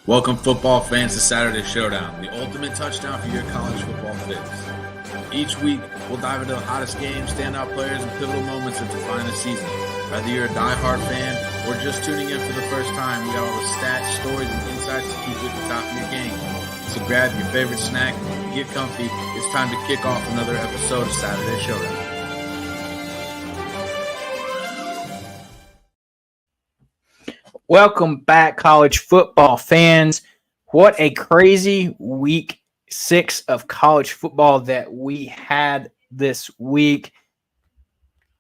Welcome, football fans, to Saturday Showdown, the ultimate touchdown for your college football fix. Each week, we'll dive into the hottest games, standout players, and pivotal moments that define the season. Whether you're a diehard fan or just tuning in for the first time, we got all the stats, stories, and insights to keep you at the top of your game. So grab your favorite snack, get comfy. It's time to kick off another episode of Saturday Showdown. Welcome back, college football fans. What a crazy week 6 of college football that we had this week.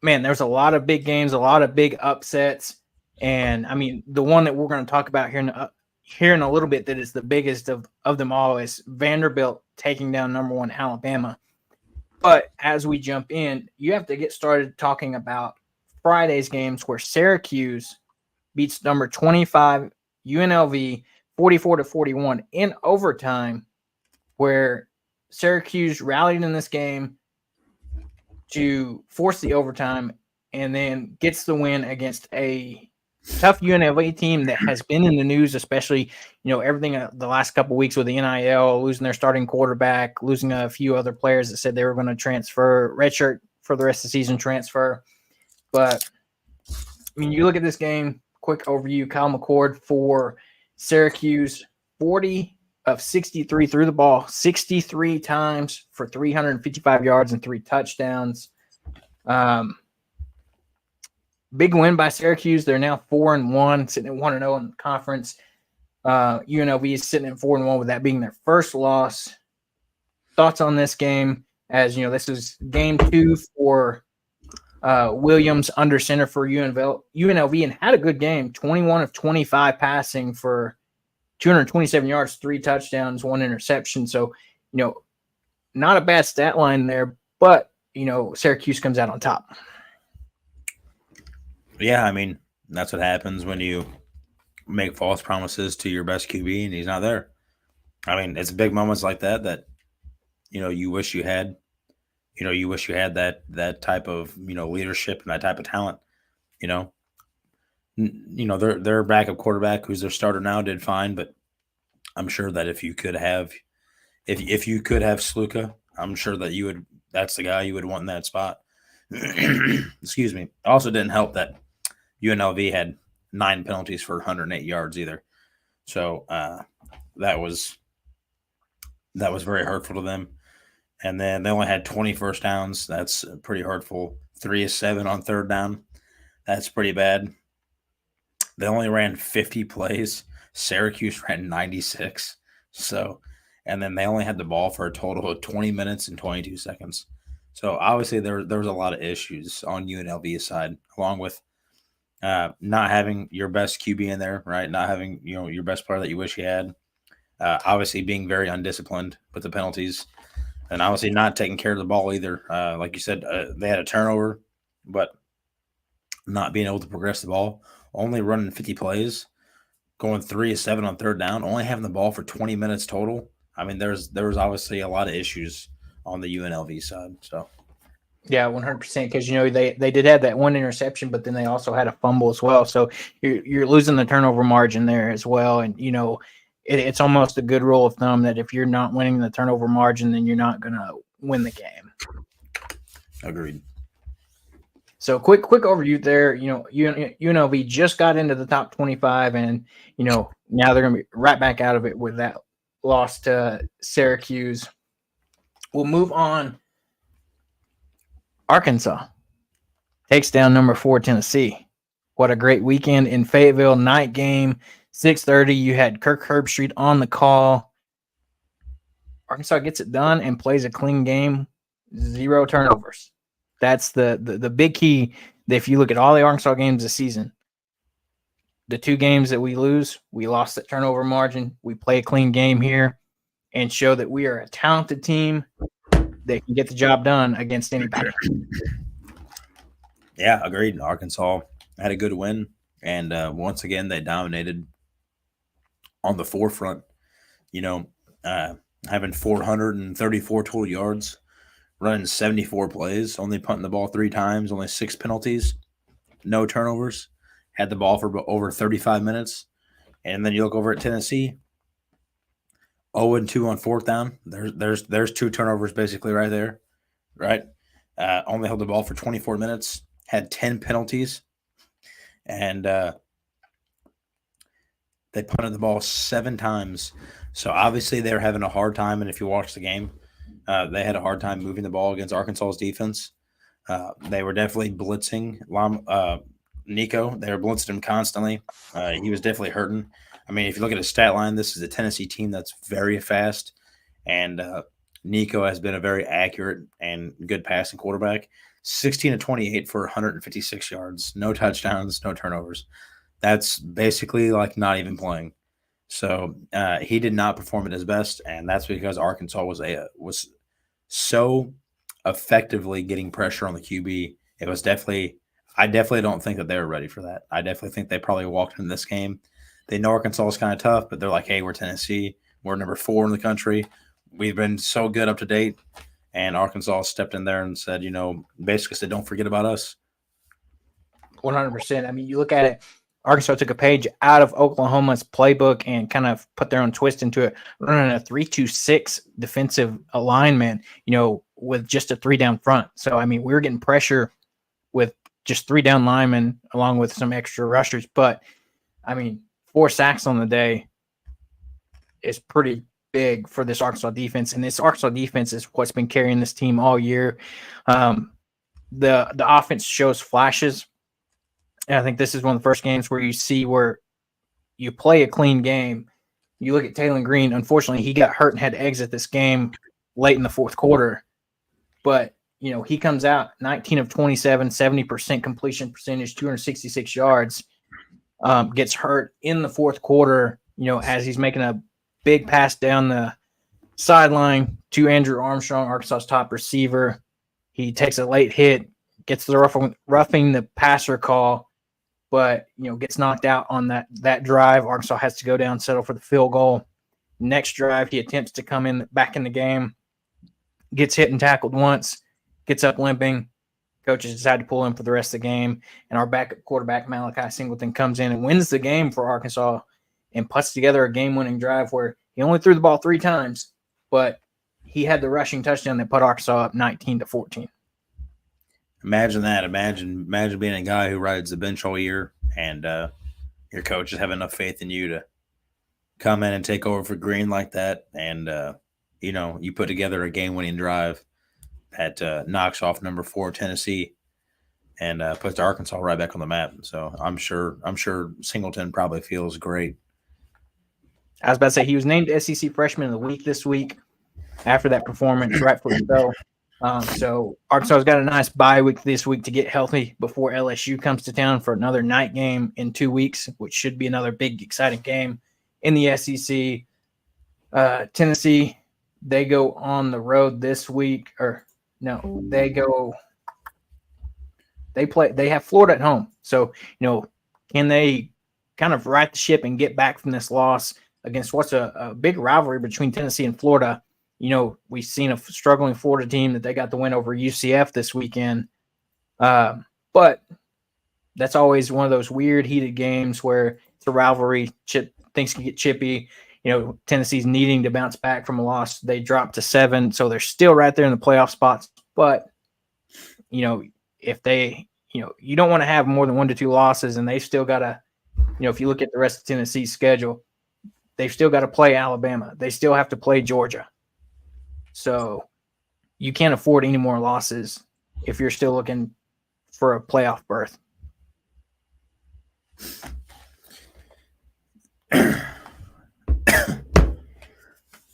Man, there's a lot of big games, a lot of big upsets. And, I mean, the one that we're going to talk about here in a little bit that is the biggest of them all is Vanderbilt taking down number 1 Alabama. But as we jump in, you have to get started talking about Friday's games where Syracuse beats number 25 UNLV 44-41 in overtime, where Syracuse rallied in this game to force the overtime and then gets the win against a tough UNLV team that has been in the news, especially, everything the last couple of weeks with the NIL, losing their starting quarterback, losing a few other players that said they were going to transfer, redshirt for the rest of the season transfer. But, you look at this game, quick overview, Kyle McCord for Syracuse, 40 of 63 threw the ball 63 times for 355 yards and 3 touchdowns. Big win by Syracuse. They're now 4-1, sitting at 1-0 in the conference. UNLV is sitting at 4-1 with that being their first loss. Thoughts on this game? As this is game 2 for Williams under center for UNLV and had a good game, 21 of 25 passing for 227 yards, 3 touchdowns, 1 interception. So, not a bad stat line there, but, Syracuse comes out on top. Yeah, that's what happens when you make false promises to your best QB and he's not there. It's big moments like that, you wish you had. You wish you had that type of, leadership and that type of talent. Their backup quarterback, who's their starter now, did fine, but I'm sure that if you could have Sluka, I'm sure that that's the guy you would want in that spot. Excuse me. Also didn't help that UNLV had 9 penalties for 108 yards either. So that was very hurtful to them. And then they only had 20 first downs. That's pretty hurtful. 3 of 7 on third down. That's pretty bad. They only ran 50 plays. Syracuse ran 96. And then they only had the ball for a total of 20 minutes and 22 seconds. So obviously there was a lot of issues on UNLV's side, along with not having your best QB in there, right? Not having your best player that you wish you had. Obviously being very undisciplined with the penalties. And obviously not taking care of the ball either. Like you said, they had a turnover, but not being able to progress the ball. Only running 50 plays, going 3 of 7 on third down, only having the ball for 20 minutes total. There was obviously a lot of issues on the UNLV side. So, yeah, 100%. Because they did have that 1 interception, but then they also had a fumble as well. So you're losing the turnover margin there as well, and it's almost a good rule of thumb that if you're not winning the turnover margin, then you're not going to win the game. Agreed. So quick overview there. UNLV just got into the top 25, and now they're going to be right back out of it with that loss to Syracuse. We'll move on. Arkansas takes down number 4 Tennessee. What a great weekend in Fayetteville. Night game. 6:30, you had Kirk Herbstreit on the call. Arkansas gets it done and plays a clean game, 0 turnovers. That's the big key. If you look at all the Arkansas games this season, the 2 games that we lose, we lost that turnover margin. We play a clean game here and show that we are a talented team that can get the job done against anybody. Yeah, agreed. Arkansas had a good win, and once again, they dominated on the forefront, having 434 total yards, running 74 plays, only punting the ball 3 times, only 6 penalties, no turnovers, had the ball for over 35 minutes. And then you look over at Tennessee, 0-2 on fourth down. There's 2 turnovers basically right there, right? Only held the ball for 24 minutes, had 10 penalties, and they punted the ball 7 times. So obviously they're having a hard time. And if you watch the game, they had a hard time moving the ball against Arkansas's defense. They were definitely blitzing Nico. They were blitzing him constantly. He was definitely hurting. I mean, if you look at his stat line, this is a Tennessee team that's very fast. And Nico has been a very accurate and good passing quarterback. 16 of 28 for 156 yards, no touchdowns, no turnovers. That's basically like not even playing. So he did not perform at his best, and that's because Arkansas was so effectively getting pressure on the QB. It was I definitely don't think that they were ready for that. I definitely think they probably walked in this game. They know Arkansas is kind of tough, but they're like, hey, we're Tennessee. We're number 4 in the country. We've been so good up to date. And Arkansas stepped in there and said, basically said, don't forget about us. 100%. I mean, you look at it, Arkansas took a page out of Oklahoma's playbook and kind of put their own twist into it, running a 3-2-6 defensive alignment, with just a 3 down front. So, I mean, we were getting pressure with just 3 down linemen along with some extra rushers. But, I mean, 4 sacks on the day is pretty big for this Arkansas defense. And this Arkansas defense is what's been carrying this team all year. The offense shows flashes. And I think this is one of the first games where you see where you play a clean game. You look at Taylor Green. Unfortunately, he got hurt and had to exit this game late in the fourth quarter. But, he comes out 19 of 27, 70% completion percentage, 266 yards, gets hurt in the fourth quarter, as he's making a big pass down the sideline to Andrew Armstrong, Arkansas's top receiver. He takes a late hit, gets the roughing the passer call, but gets knocked out on that drive. Arkansas has to go down, settle for the field goal. Next drive, he attempts to come back in the game, gets hit and tackled once, gets up limping. Coaches decide to pull him for the rest of the game, and our backup quarterback Malachi Singleton comes in and wins the game for Arkansas and puts together a game-winning drive where he only threw the ball 3 times, but he had the rushing touchdown that put Arkansas up 19-14. Imagine that. Imagine being a guy who rides the bench all year, and your coaches have enough faith in you to come in and take over for Green like that, and you put together a game-winning drive that knocks off number 4 Tennessee and puts Arkansas right back on the map. So I'm sure Singleton probably feels great. I was about to say he was named SEC Freshman of the Week this week after that performance, right for himself. So Arkansas's got a nice bye week this week to get healthy before LSU comes to town for another night game in 2 weeks, which should be another big, exciting game in the SEC. Tennessee, they go on the road this week, they have Florida at home. So, can they kind of right the ship and get back from this loss against what's a big rivalry between Tennessee and Florida? We've seen a struggling Florida team that they got the win over UCF this weekend. But that's always one of those weird, heated games where it's a rivalry. Things can get chippy. Tennessee's needing to bounce back from a loss. They dropped to 7, so they're still right there in the playoff spots. But, if they, you don't want to have more than 1 to 2 losses, and they've still got to, if you look at the rest of Tennessee's schedule, they've still got to play Alabama. They still have to play Georgia. So you can't afford any more losses if you're still looking for a playoff berth.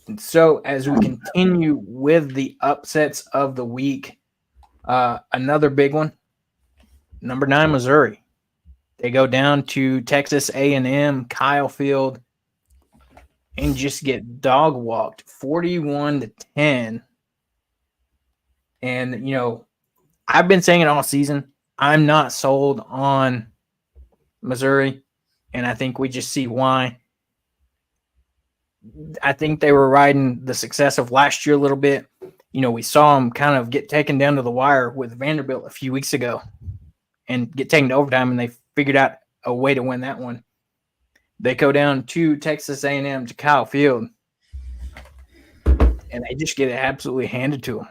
And so as we continue with the upsets of the week, another big one, number 9, Missouri. They go down to Texas A&M, Kyle Field, and just get dog walked 41-10. And, I've been saying it all season. I'm not sold on Missouri, and I think we just see why. I think they were riding the success of last year a little bit. We saw them kind of get taken down to the wire with Vanderbilt a few weeks ago and get taken to overtime, and they figured out a way to win that one. They go down to Texas A&M to Kyle Field. and they just get it absolutely handed to them.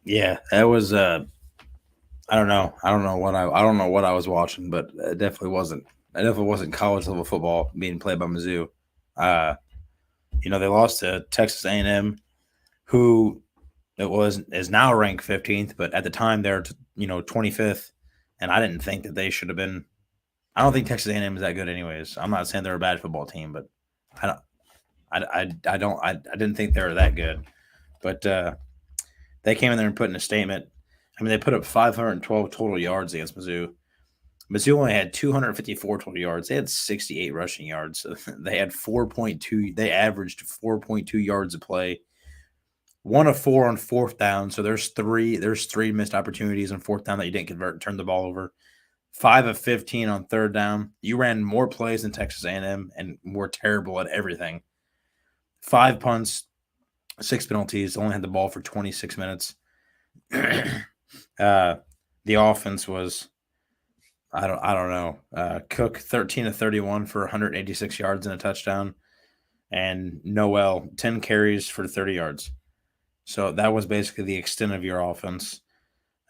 Yeah, that was I don't know. I don't know what I was watching, but it definitely wasn't college level football being played by Mizzou. They lost to Texas A&M, who is now ranked 15th, but at the time they're 25th, and I didn't think that they should have been. I don't think Texas A&M is that good, anyways. I'm not saying they're a bad football team, but I didn't think they were that good. But they came in there and put in a statement. I mean, they put up 512 total yards against Mizzou. Mizzou only had 254 total yards. They had 68 rushing yards. So they had 4.2. They averaged 4.2 yards a play. 1 of 4 on fourth down. So there's three missed opportunities on fourth down that you didn't convert and turn the ball over. 5 of 15 on third down. You ran more plays than Texas A&M and were terrible at everything. 5 punts, 6 penalties. Only had the ball for 26 minutes. The offense was, I don't know. Cook 13 of 31 for 186 yards and a touchdown, and Noel 10 carries for 30 yards. So that was basically the extent of your offense.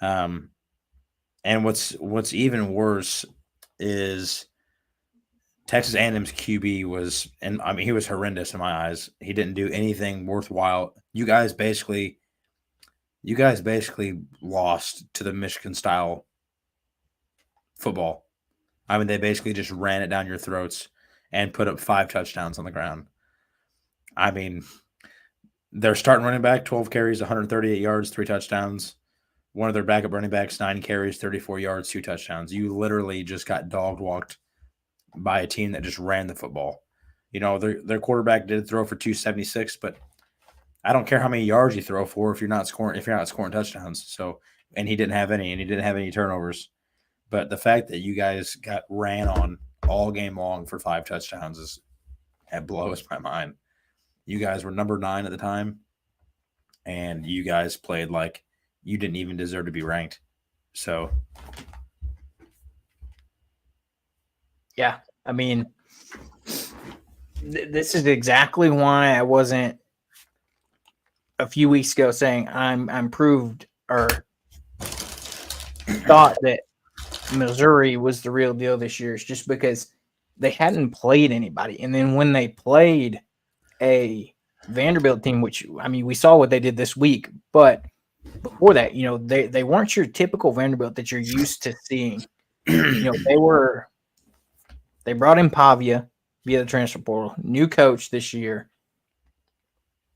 And what's even worse is Texas A&M's QB was, and I mean, he was horrendous in my eyes. He didn't do anything worthwhile. You guys basically lost to the Michigan style football. I mean, they basically just ran it down your throats and put up 5 touchdowns on the ground. I mean, their starting running back, 12 carries, 138 yards, 3 touchdowns. One of their backup running backs, 9 carries, 34 yards, 2 touchdowns. You literally just got dog walked by a team that just ran the football. Their quarterback did throw for 276, but I don't care how many yards you throw for if you're not scoring touchdowns. So, and he didn't have any turnovers. But the fact that you guys got ran on all game long for 5 touchdowns that blows my mind. You guys were number 9 at the time, and you guys played like you didn't even deserve to be ranked. So, yeah, I mean, this is exactly why I wasn't a few weeks ago saying I'm proved or thought that Missouri was the real deal this year. It's just because they hadn't played anybody. And then when they played a Vanderbilt team, which, I mean, we saw what they did this week, but before that, they weren't your typical Vanderbilt that you're used to seeing. They brought in Pavia via the transfer portal, new coach this year.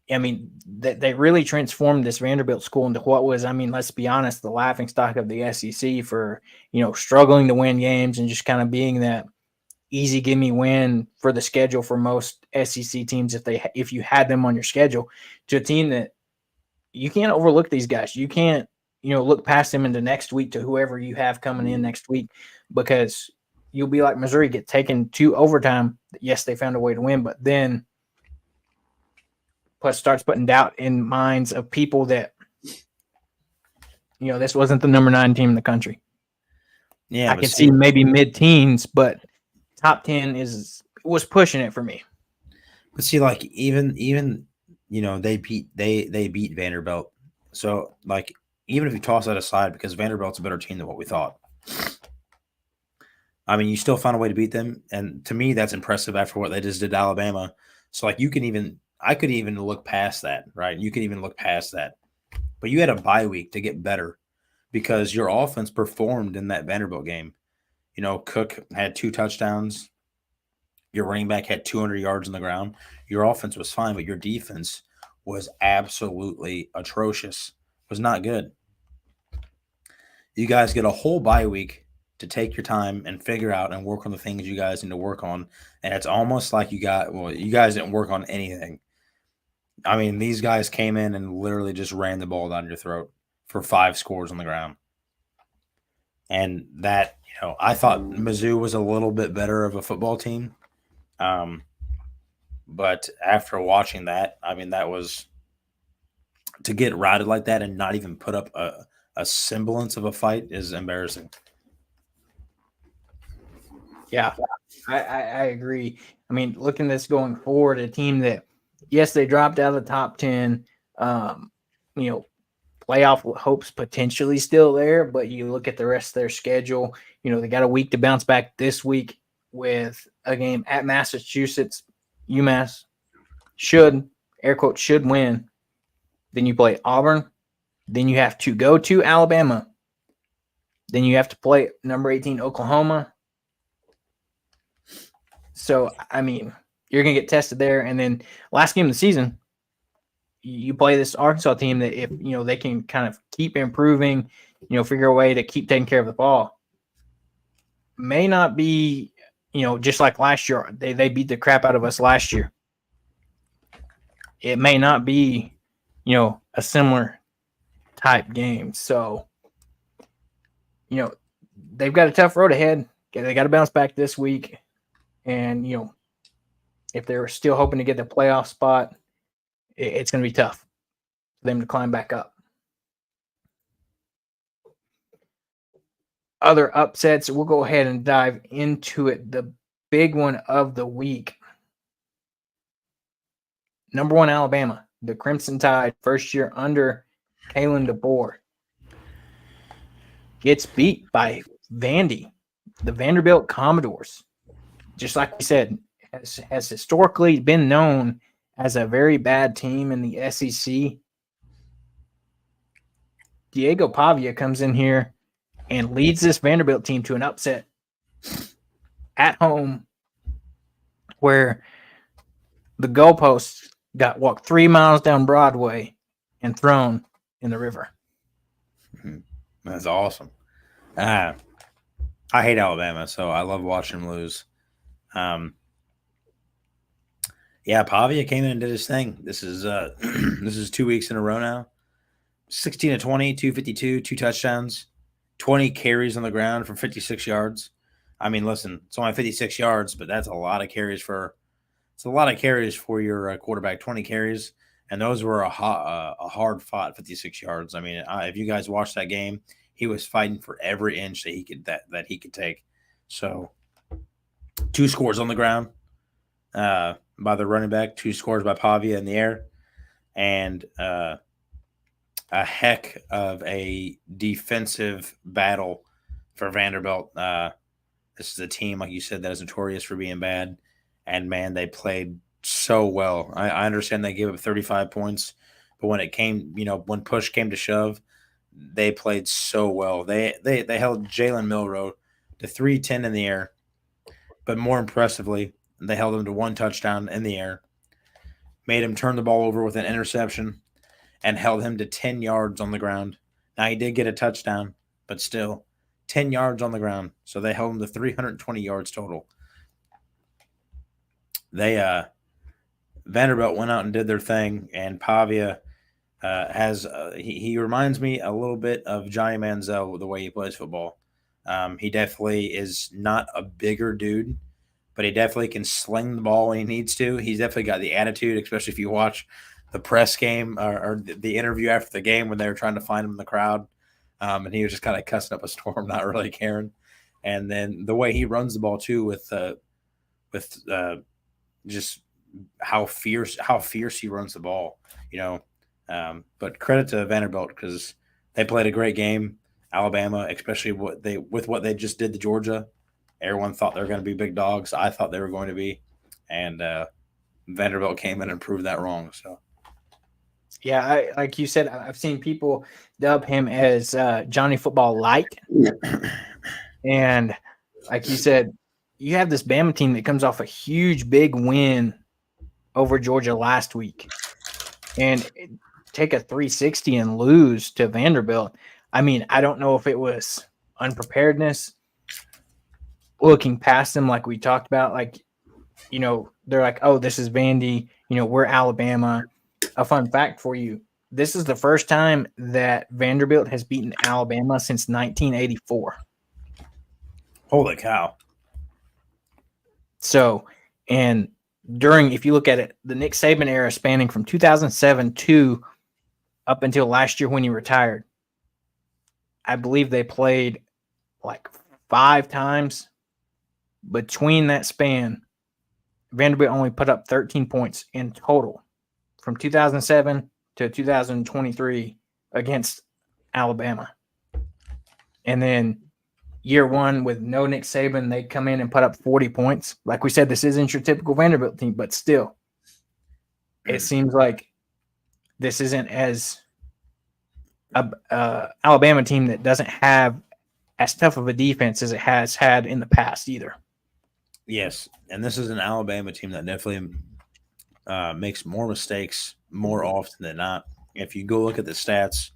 I mean, they really transformed this Vanderbilt school into what was, I mean, let's be honest, the laughingstock of the SEC for, struggling to win games and just kind of being that easy gimme win for the schedule for most SEC teams if you had them on your schedule, to a team that you can't overlook these guys. You can't, look past them into next week to whoever you have coming in next week, because you'll be like Missouri, get taken to overtime. Yes, they found a way to win, but then starts putting doubt in minds of people that, this wasn't the number 9 team in the country. Yeah, I could see maybe mid-teens, but top 10 was pushing it for me. But see, like even they beat Vanderbilt. So like even if you toss that aside, because Vanderbilt's a better team than what we thought, I mean, you still found a way to beat them, and to me, that's impressive after what they just did to Alabama. So like I could even look past that, right? You could even look past that. But you had a bye week to get better because your offense performed in that Vanderbilt game. Cook had 2 touchdowns. Your running back had 200 yards on the ground. Your offense was fine, but your defense was absolutely atrocious. It was not good. You guys get a whole bye week to take your time and figure out and work on the things you guys need to work on. And it's almost like you guys didn't work on anything. I mean, these guys came in and literally just ran the ball down your throat for 5 scores on the ground. And that, I thought Mizzou was a little bit better of a football team. But after watching that, I mean, that was to get routed like that and not even put up a semblance of a fight is embarrassing. Yeah, I agree. I mean, looking at this going forward, a team that yes, they dropped out of the top 10. You know, playoff hopes potentially still there, but you look at the rest of their schedule, you know, they got a week to bounce back this week with a game at Massachusetts. UMass should, air quote, should win. Then you play Auburn. Then you have to go to Alabama. Then you have to play number 18 Oklahoma. So, I mean, you're going to get tested there. And then last game of the season, you play this Arkansas team that if, you know, they can kind of keep improving, you know, figure a way to keep taking care of the ball, may not be, you know, just like last year. They beat the crap out of us last year. It may not be, you know, a similar type game. So, you know, they've got a tough road ahead. They got to bounce back this week. And, you know, if they're still hoping to get the playoff spot, it's going to be tough for them to climb back up. Other upsets, we'll go ahead and dive into it. The big one of the week. Number 1, Alabama. The Crimson Tide, first year under Kalen DeBoer, gets beat by Vandy, the Vanderbilt Commodores. Just like we said, has historically been known as a very bad team in the SEC. Diego Pavia comes in here and leads this Vanderbilt team to an upset at home where the goalposts got walked 3 miles down Broadway and thrown in the river. That's awesome. I hate Alabama, so I love watching them lose. Yeah, Pavia came in and did his thing. This is this is 2 weeks in a row now. 16 of 20, 252, 2 touchdowns, 20 carries on the ground for 56 yards. I mean, listen, it's only 56 yards, but that's a lot of carries for your quarterback. 20 carries, and those were a hard fought 56 yards. I mean, if you guys watched that game, he was fighting for every inch that he could take. So, 2 scores on the ground by the running back, 2 scores by Pavia in the air, and a heck of a defensive battle for Vanderbilt. This is a team, like you said, that is notorious for being bad. And, man, they played so well. I understand they gave up 35 points, but when it came, you know, when push came to shove, they played so well. They held Jalen Milroe to 310 in the air, but more impressively, they held him to 1 touchdown in the air, made him turn the ball over with an interception, and held him to 10 yards on the ground. Now, he did get a touchdown, but still 10 yards on the ground. So they held him to 320 yards total. Vanderbilt went out and did their thing, and Pavia he reminds me a little bit of Johnny Manziel, the way he plays football. He definitely is not a bigger dude, but he definitely can sling the ball when he needs to. He's definitely got the attitude, especially if you watch the press game or the interview after the game when they were trying to find him in the crowd. And he was just kind of cussing up a storm, not really caring. And then the way he runs the ball too, with just how fierce he runs the ball, you know. But credit to Vanderbilt because they played a great game. Alabama, especially with what they just did to Georgia, everyone thought they were going to be big dogs. I thought they were going to be, and Vanderbilt came in and proved that wrong. So, yeah, like you said, I've seen people dub him as Johnny Football Light, and like you said, you have this Bama team that comes off a huge, big win over Georgia last week, and take a 360 and lose to Vanderbilt. I mean, I don't know if it was unpreparedness, looking past them like we talked about. Like, you know, they're like, oh, this is Vandy. You know, we're Alabama. A fun fact for you. This is the first time that Vanderbilt has beaten Alabama since 1984. Holy cow. So, and if you look at it, the Nick Saban era spanning from 2007 to up until last year when he retired, I believe they played like 5 times. Between that span, Vanderbilt only put up 13 points in total from 2007 to 2023 against Alabama. And then year one with no Nick Saban, they come in and put up 40 points. Like we said, this isn't your typical Vanderbilt team, but still, it seems like this isn't as a Alabama team that doesn't have as tough of a defense as it has had in the past either. Yes, and this is an Alabama team that definitely makes more mistakes more often than not. If you go look at the stats,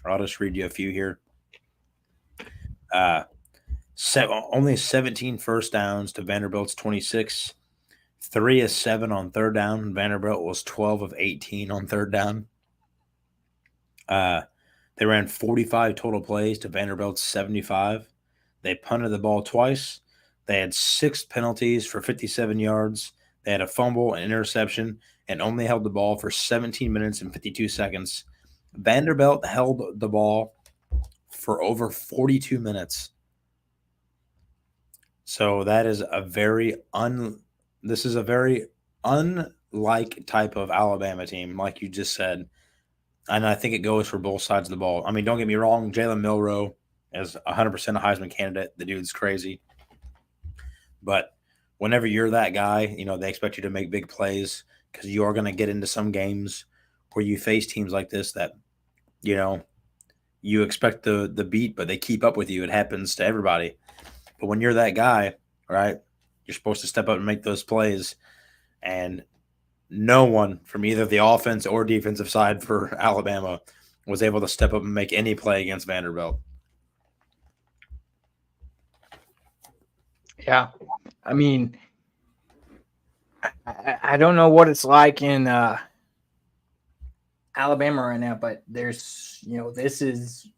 I'll just read you a few here. Only 17 first downs to Vanderbilt's 26. 3 of 7 on third down. Vanderbilt was 12 of 18 on third down. They ran 45 total plays to Vanderbilt's 75. They punted the ball twice. They had 6 penalties for 57 yards. They had a fumble, an interception, and only held the ball for 17 minutes and 52 seconds. Vanderbilt held the ball for over 42 minutes. So that is a very unlike type of Alabama team, like you just said. And I think it goes for both sides of the ball. I mean, don't get me wrong, Jalen Milroe is 100% a Heisman candidate. The dude's crazy. But whenever you're that guy, they expect you to make big plays because you are going to get into some games where you face teams like this that, you expect the beat, but they keep up with you. It happens to everybody. But when you're that guy, right, you're supposed to step up and make those plays. And no one from either the offense or defensive side for Alabama was able to step up and make any play against Vanderbilt. Yeah. I mean, I don't know what it's like in Alabama right now, but there's, this is,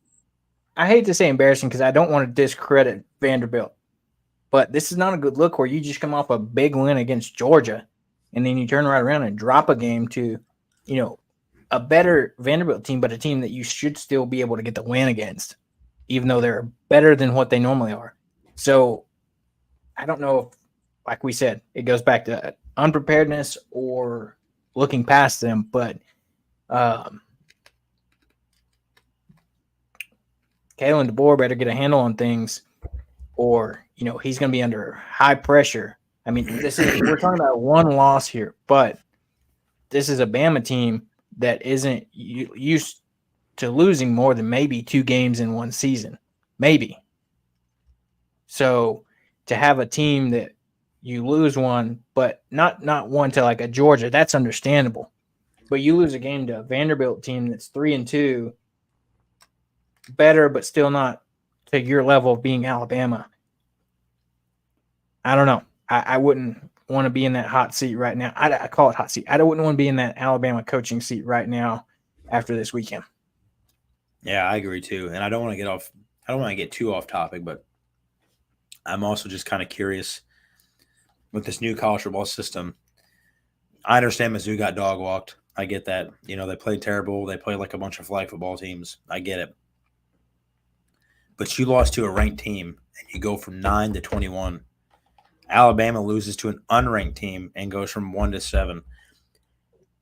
I hate to say embarrassing because I don't want to discredit Vanderbilt, but this is not a good look where you just come off a big win against Georgia and then you turn right around and drop a game to, a better Vanderbilt team, but a team that you should still be able to get the win against, even though they're better than what they normally are. So I don't know if, like we said, it goes back to unpreparedness or looking past them, but Kalen DeBoer better get a handle on things or, he's going to be under high pressure. I mean, we're talking about one loss here, but this is a Bama team that isn't used to losing more than maybe 2 games in one season, maybe. So to have a team that you lose one, but not one to like a Georgia, that's understandable. But you lose a game to a Vanderbilt team that's 3-2, better, but still not to your level of being Alabama. I don't know. I wouldn't want to be in that hot seat right now. I call it hot seat. I wouldn't want to be in that Alabama coaching seat right now after this weekend. Yeah, I agree too. And I don't want to get too off topic, but I'm also just kind of curious with this new college football system. I understand Mizzou got dog walked. I get that. They played terrible. They played like a bunch of flag football teams. I get it. But you lost to a ranked team and you go from 9 to 21. Alabama loses to an unranked team and goes from 1 to 7.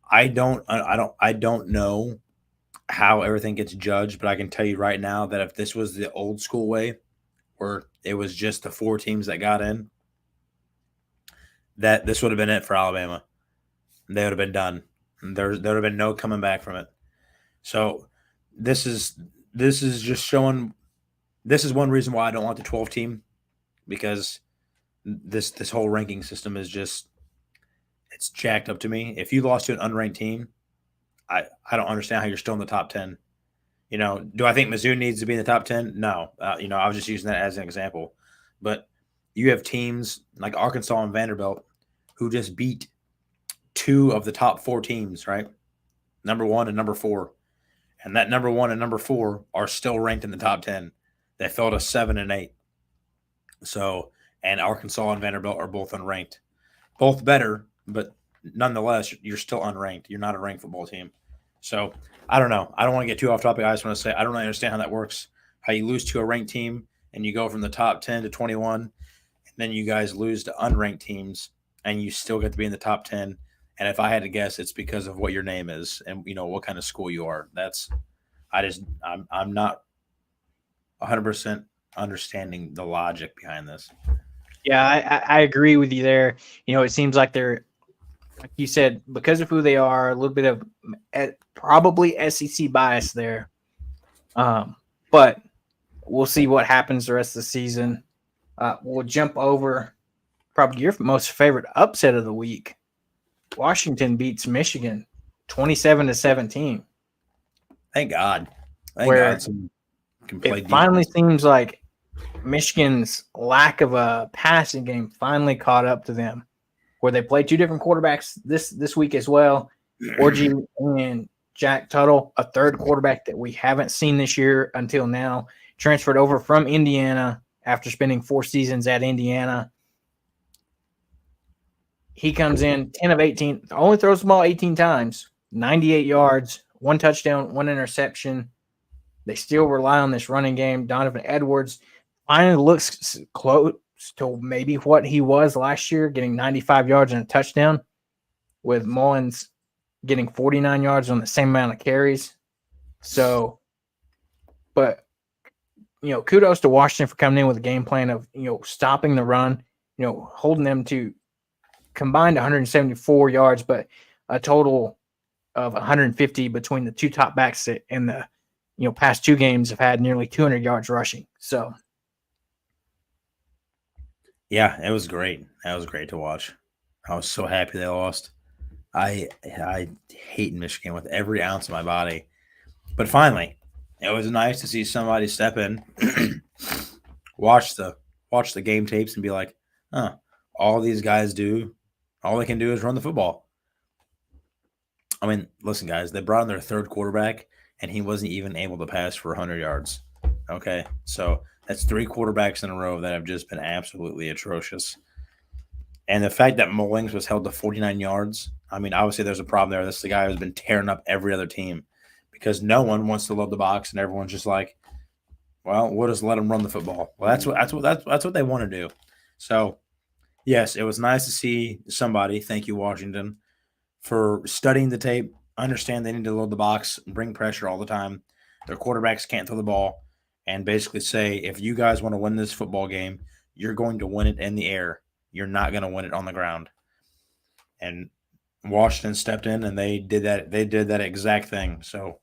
I don't know how everything gets judged, but I can tell you right now that if this was the old school way, where it was just the 4 teams that got in, that this would have been it for Alabama. They would have been done. There would have been no coming back from it. So this is just showing. This is one reason why I don't want the 12 team, because this whole ranking system is just, it's jacked up to me. If you lost to an unranked team, I don't understand how you're still in the top 10. Do I think Mizzou needs to be in the top 10? No. I was just using that as an example. But you have teams like Arkansas and Vanderbilt who just beat 2 of the top 4 teams, right? Number 1 and number 4. And that number 1 and number 4 are still ranked in the top 10. They fell to 7 and 8. So, and Arkansas and Vanderbilt are both unranked. Both better, but nonetheless, you're still unranked. You're not a ranked football team. So, I don't know. I don't want to get too off topic. I just want to say I don't really understand how that works. How you lose to a ranked team and you go from the top 10 to 21, and then you guys lose to unranked teams and you still get to be in the top 10, And if I had to guess, it's because of what your name is and what kind of school you are. I'm not 100% understanding the logic behind this. Yeah, I agree with you there. It seems like they're, like you said, because of who they are, a little bit of probably SEC bias there. But we'll see what happens the rest of the season. We'll jump over probably your most favorite upset of the week. Washington beats Michigan 27-17. Thank God. Thank Where God. Some can play it finally defense. seems like Michigan's lack of a passing game finally caught up to them, where they played two different quarterbacks this week as well. Orgy and Jack Tuttle, a third quarterback that we haven't seen this year until now, transferred over from Indiana after spending 4 seasons at Indiana. He comes in 10 of 18, only throws the ball 18 times, 98 yards, 1 touchdown, 1 interception. They still rely on this running game. Donovan Edwards finally looks close to maybe what he was last year, getting 95 yards and a touchdown, with Mullins getting 49 yards on the same amount of carries. So, but, kudos to Washington for coming in with a game plan of, stopping the run, holding them to combined 174 yards, but a total of 150 between the two top backs in the, past 2 games have had nearly 200 yards rushing. So, Yeah, it was great. That was great to watch. I was so happy they lost. I hate Michigan with every ounce of my body. But finally, it was nice to see somebody step in, watch the game tapes and be like, huh, all these guys do, all they can do is run the football. I mean, listen, guys, they brought in their third quarterback, and he wasn't even able to pass for 100 yards. Okay, so that's 3 quarterbacks in a row that have just been absolutely atrocious. And the fact that Mullings was held to 49 yards, I mean, obviously there's a problem there. This is the guy who's been tearing up every other team because no one wants to load the box, and everyone's just like, well, we'll just let them run the football. Well, that's what they want to do. So, yes, it was nice to see somebody. Thank you, Washington, for studying the tape. Understand they need to load the box, bring pressure all the time. Their quarterbacks can't throw the ball, and basically say, if you guys want to win this football game, you're going to win it in the air. You're not going to win it on the ground. And Washington stepped in, and they did that. They did that exact thing. So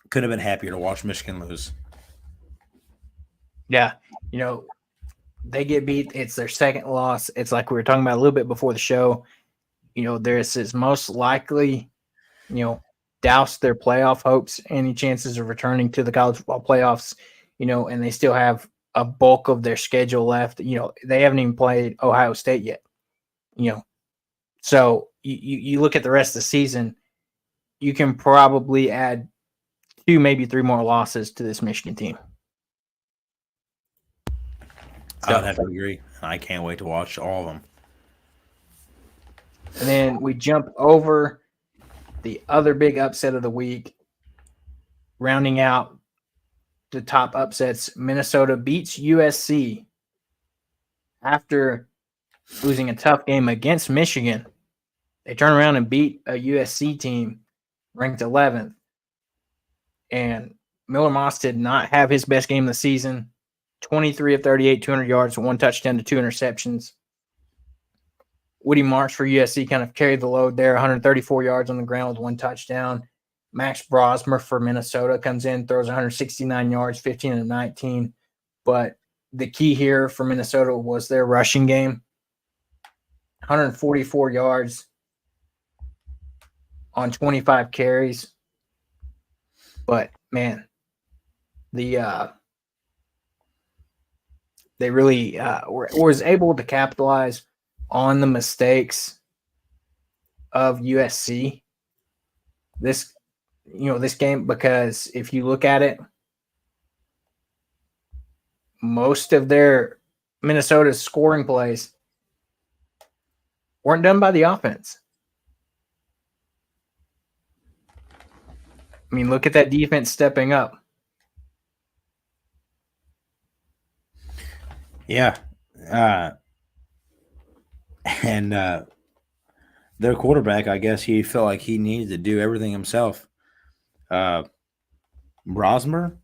couldn't have been happier to watch Michigan lose. yeah, they get beat. It's their second loss. It's like we were talking about a little bit before the show. This is most likely, douse their playoff hopes, any chances of returning to the college football playoffs, and they still have a bulk of their schedule left. They haven't even played Ohio State yet, so you look at the rest of the season, you can probably add 2, maybe 3 more losses to this Michigan team. I would have to agree. I can't wait to watch all of them. And then we jump over the other big upset of the week, rounding out the top upsets. Minnesota beats USC after losing a tough game against Michigan. They turn around and beat a USC team ranked 11th. And Miller Moss did not have his best game of the season. 23 of 38, 200 yards, 1 touchdown to 2 interceptions. Woody Marks for USC kind of carried the load there, 134 yards on the ground with 1 touchdown. Max Brosmer for Minnesota comes in, throws 169 yards, 15 of 19. But the key here for Minnesota was their rushing game. 144 yards on 25 carries. But, man, they really was able to capitalize on the mistakes of USC this game, because if you look at it, most of their Minnesota's scoring plays weren't done by the offense. I mean, look at that defense stepping up. Yeah. And their quarterback, I guess he felt like he needed to do everything himself. Brosmer,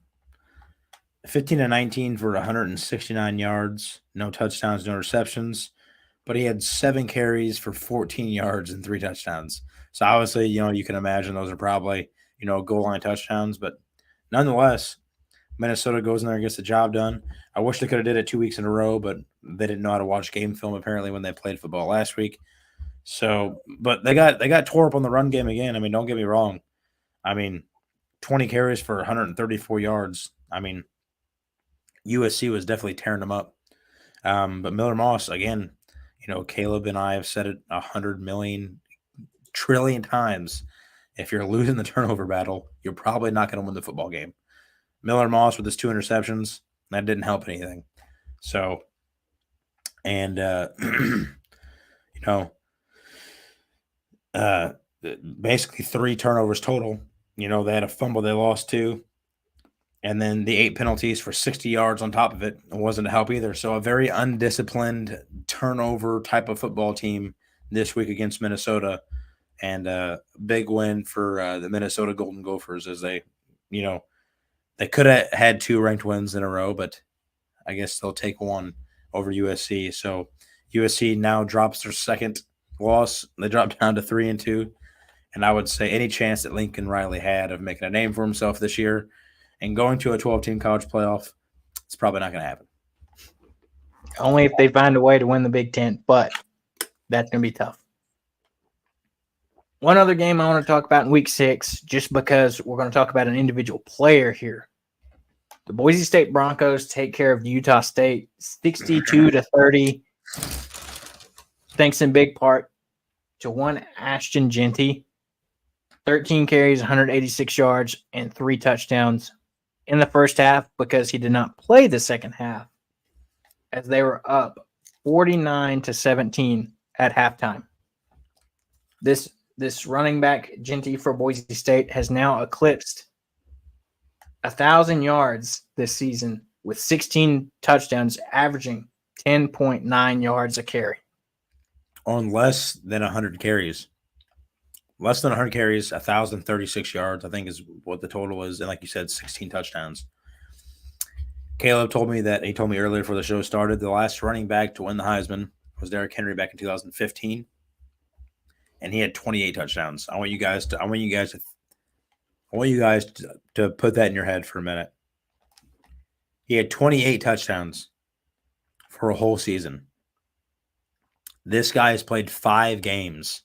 15-19 for 169 yards, no touchdowns, no receptions, but he had 7 carries for 14 yards and 3 touchdowns. So obviously, you can imagine those are probably, goal line touchdowns, but nonetheless, Minnesota goes in there and gets the job done. I wish they could have did it 2 weeks in a row, but they didn't know how to watch game film apparently when they played football last week. So, but they got tore up on the run game again. I mean, don't get me wrong. I mean, 20 carries for 134 yards. I mean, USC was definitely tearing them up. But Miller Moss, again, Caleb and I have said it 100 million trillion times. If you're losing the turnover battle, you're probably not going to win the football game. Miller Moss with his 2 interceptions, that didn't help anything. So, and, basically 3 turnovers total. They had a fumble they lost 2. And then the 8 penalties for 60 yards on top of it. It wasn't to help either. So a very undisciplined turnover type of football team this week against Minnesota. And a big win for the Minnesota Golden Gophers as they could have had 2 ranked wins in a row, but I guess they'll take 1 over USC. So USC now drops their second loss. They dropped down to 3-2. And I would say any chance that Lincoln Riley had of making a name for himself this year and going to a 12-team college playoff, it's probably not going to happen. Only if they find a way to win the Big Ten, but that's going to be tough. One other game I want to talk about in Week 6, just because we're going to talk about an individual player here. The Boise State Broncos take care of Utah State 62-30, thanks in big part to one Ashton Jeanty, 13 carries, 186 yards, and 3 touchdowns in the first half because he did not play the second half as they were up 49-17 at halftime. This running back, Jeanty for Boise State, has now eclipsed 1,000 yards this season with 16 touchdowns, averaging 10.9 yards a carry. On less than 100 carries. Less than 100 carries, 1,036 yards, I think is what the total is. And like you said, 16 touchdowns. Caleb told me earlier before the show started, the last running back to win the Heisman was Derrick Henry back in 2015. And he had 28 touchdowns. I want you guys to put that in your head for a minute. He had 28 touchdowns for a whole season. This guy has played 5 games,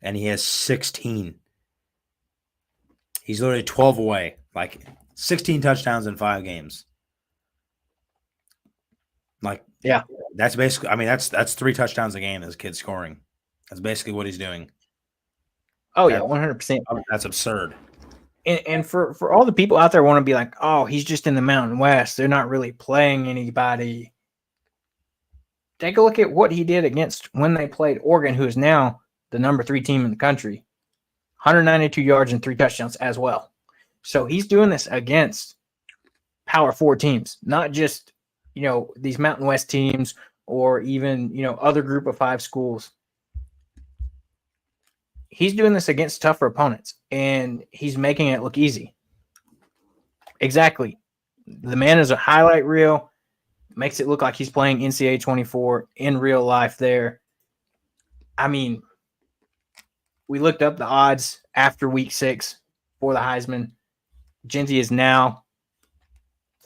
and he has 16. He's literally 12 away, like 16 touchdowns in 5 games. Like, yeah, that's basically. I mean, that's 3 touchdowns a game. This kid's scoring. That's basically what he's doing. Oh yeah, 100%. That's absurd. And for all the people out there want to be like, oh, he's just in the Mountain West. They're not really playing anybody. Take a look at what he did against when they played Oregon, who is now the number 3 team in the country. 192 yards and 3 touchdowns as well. So he's doing this against Power 4 teams, not just, these Mountain West teams or even, other group of 5 schools. He's doing this against tougher opponents, and he's making it look easy. Exactly. The man is a highlight reel. Makes it look like he's playing NCAA 24 in real life there. I mean, we looked up the odds after Week 6 for the Heisman. Jeanty is now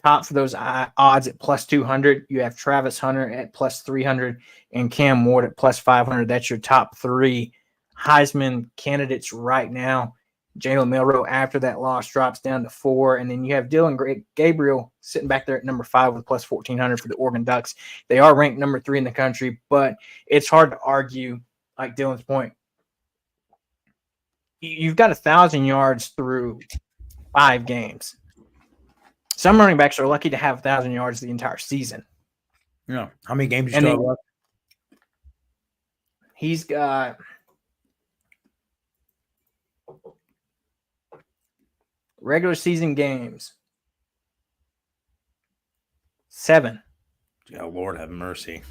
top for those odds at plus 200. You have Travis Hunter at plus 300 and Cam Ward at plus 500. That's your top 3 Heisman candidates right now. Jalen Milroe, after that loss, drops down to 4. And then you have Dillon Gabriel sitting back there at number 5 with plus 1,400 for the Oregon Ducks. They are ranked number 3 in the country, but it's hard to argue, like Dylan's point. You've got 1,000 yards through 5 games. Some running backs are lucky to have 1,000 yards the entire season. Yeah. How many games do you still have left? He's got regular season games 7. Yeah, Lord have mercy.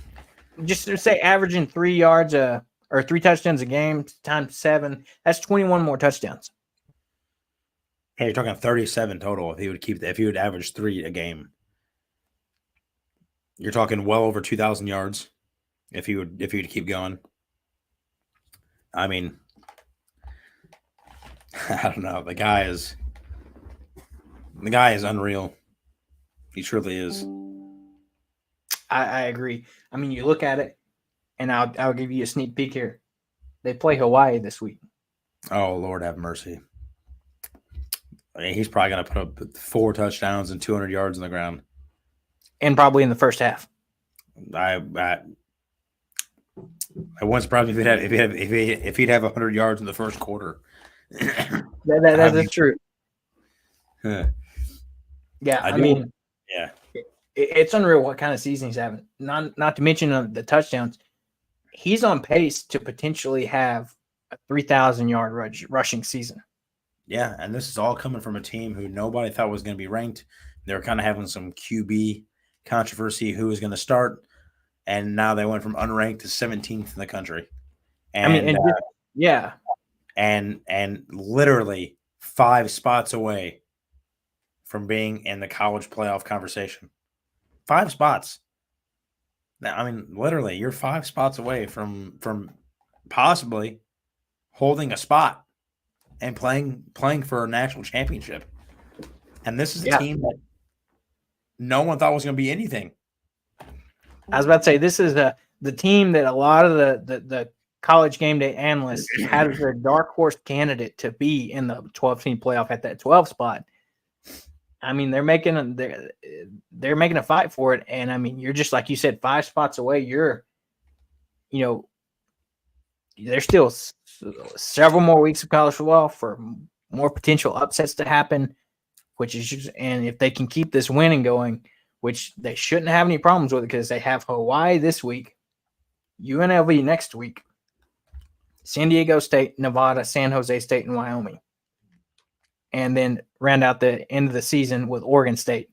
Just to say, averaging 3 yards a or 3 touchdowns a game times 7. That's 21 more touchdowns. Hey, you're talking 37 total if he would average 3 a game. You're talking well over 2,000 yards if he would keep going. I mean, I don't know. The guy is unreal. He truly is. I agree. I mean, you look at it, and I'll give you a sneak peek here. They play Hawaii this week. Oh, Lord have mercy. I mean, he's probably going to put up 4 touchdowns and 200 yards on the ground. And probably in the first half. I wouldn't surprise me if he'd have 100 yards in the first quarter. That's true. Huh. Yeah, I mean, yeah, it's unreal what kind of season he's having. Not to mention the touchdowns. He's on pace to potentially have a 3,000-yard rushing season. Yeah, and this is all coming from a team who nobody thought was going to be ranked. They were kind of having some QB controversy, who was going to start, and now they went from unranked to 17th in the country. And yeah, and literally 5 spots away from being in the college playoff conversation. 5 spots. Now, I mean, literally, you're 5 spots away from possibly holding a spot and playing for a national championship. And this is a team that no one thought was going to be anything. I was about to say, this is the team that a lot of the college game day analysts had as their dark horse candidate to be in the 12-team playoff at that 12 spot. I mean, they're making a fight for it, and I mean, you're just like you said, 5 spots away. There's still several more weeks of college football for more potential upsets to happen. And if they can keep this winning going, which they shouldn't have any problems with, because they have Hawaii this week, UNLV next week, San Diego State, Nevada, San Jose State, and Wyoming. And then round out the end of the season with Oregon State.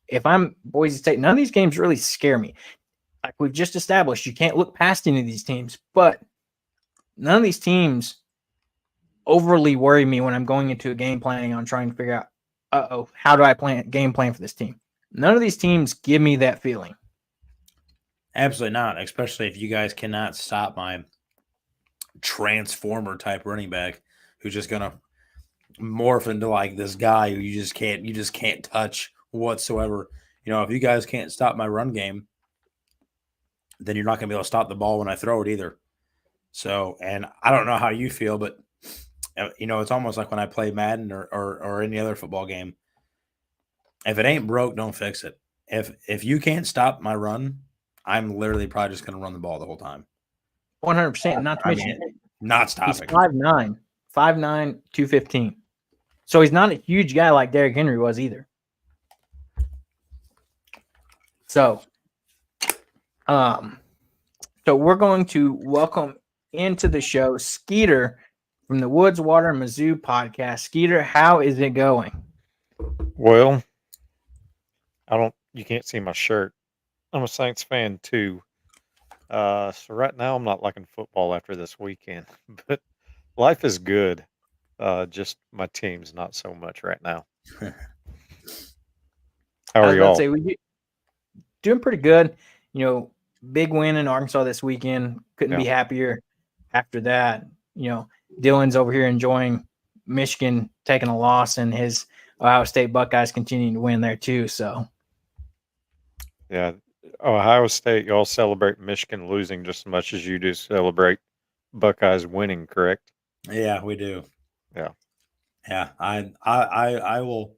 If I'm Boise State, none of these games really scare me. Like we've just established, you can't look past any of these teams, but none of these teams overly worry me when I'm going into a game planning on trying to figure out, how do I game plan for this team? None of these teams give me that feeling. Absolutely not, especially if you guys cannot stop my transformer type running back who's just going to morph into like this guy who you just can't touch whatsoever. If you guys can't stop my run game, then you're not going to be able to stop the ball when I throw it either. So, and I don't know how you feel, but it's almost like when I play Madden or any other football game. If it ain't broke, don't fix it. If you can't stop my run, I'm literally probably just going to run the ball the whole time. 100%. Not to mention, not stopping. He's 5'9", 215. So he's not a huge guy like Derrick Henry was either. So, we're going to welcome into the show Skeeter from the Woods, Water, and Mizzou podcast. Skeeter, how is it going? Well, you can't see my shirt. I'm a Saints fan too. So right now I'm not liking football after this weekend, but life is good. Just my team's not so much right now. How are y'all? We doing pretty good. Big win in Arkansas this weekend. Couldn't be happier. After that, Dillon's over here enjoying Michigan taking a loss, and his Ohio State Buckeyes continuing to win there too. So, yeah, Ohio State, y'all celebrate Michigan losing just as much as you do celebrate Buckeyes winning, correct? Yeah, we do. Yeah. I will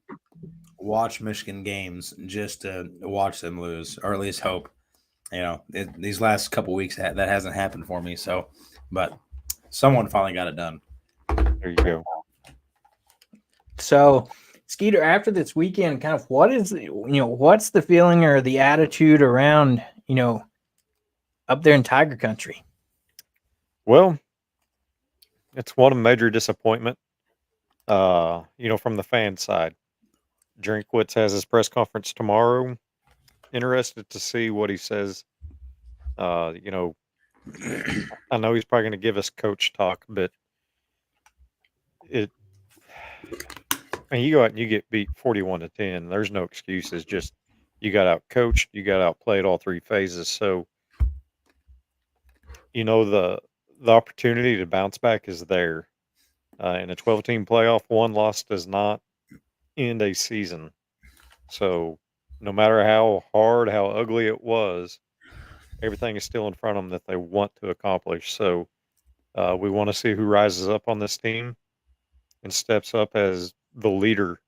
watch Michigan games just to watch them lose, or at least hope. These last couple weeks that hasn't happened for me. So, but someone finally got it done. There you go. So, Skeeter, after this weekend, kind of what's the feeling or the attitude around, up there in Tiger Country? Well, it's one major disappointment, from the fan side. Drinkwitz has his press conference tomorrow. Interested to see what he says. I know he's probably going to give us coach talk, but it. I mean, you go out and you get beat 41-10. There's no excuses. Just you got out coached, you got outplayed all three phases. So the opportunity to bounce back is there. In a 12-team playoff, one loss does not end a season. So no matter how hard, how ugly it was, everything is still in front of them that they want to accomplish. So we want to see who rises up on this team and steps up as the leader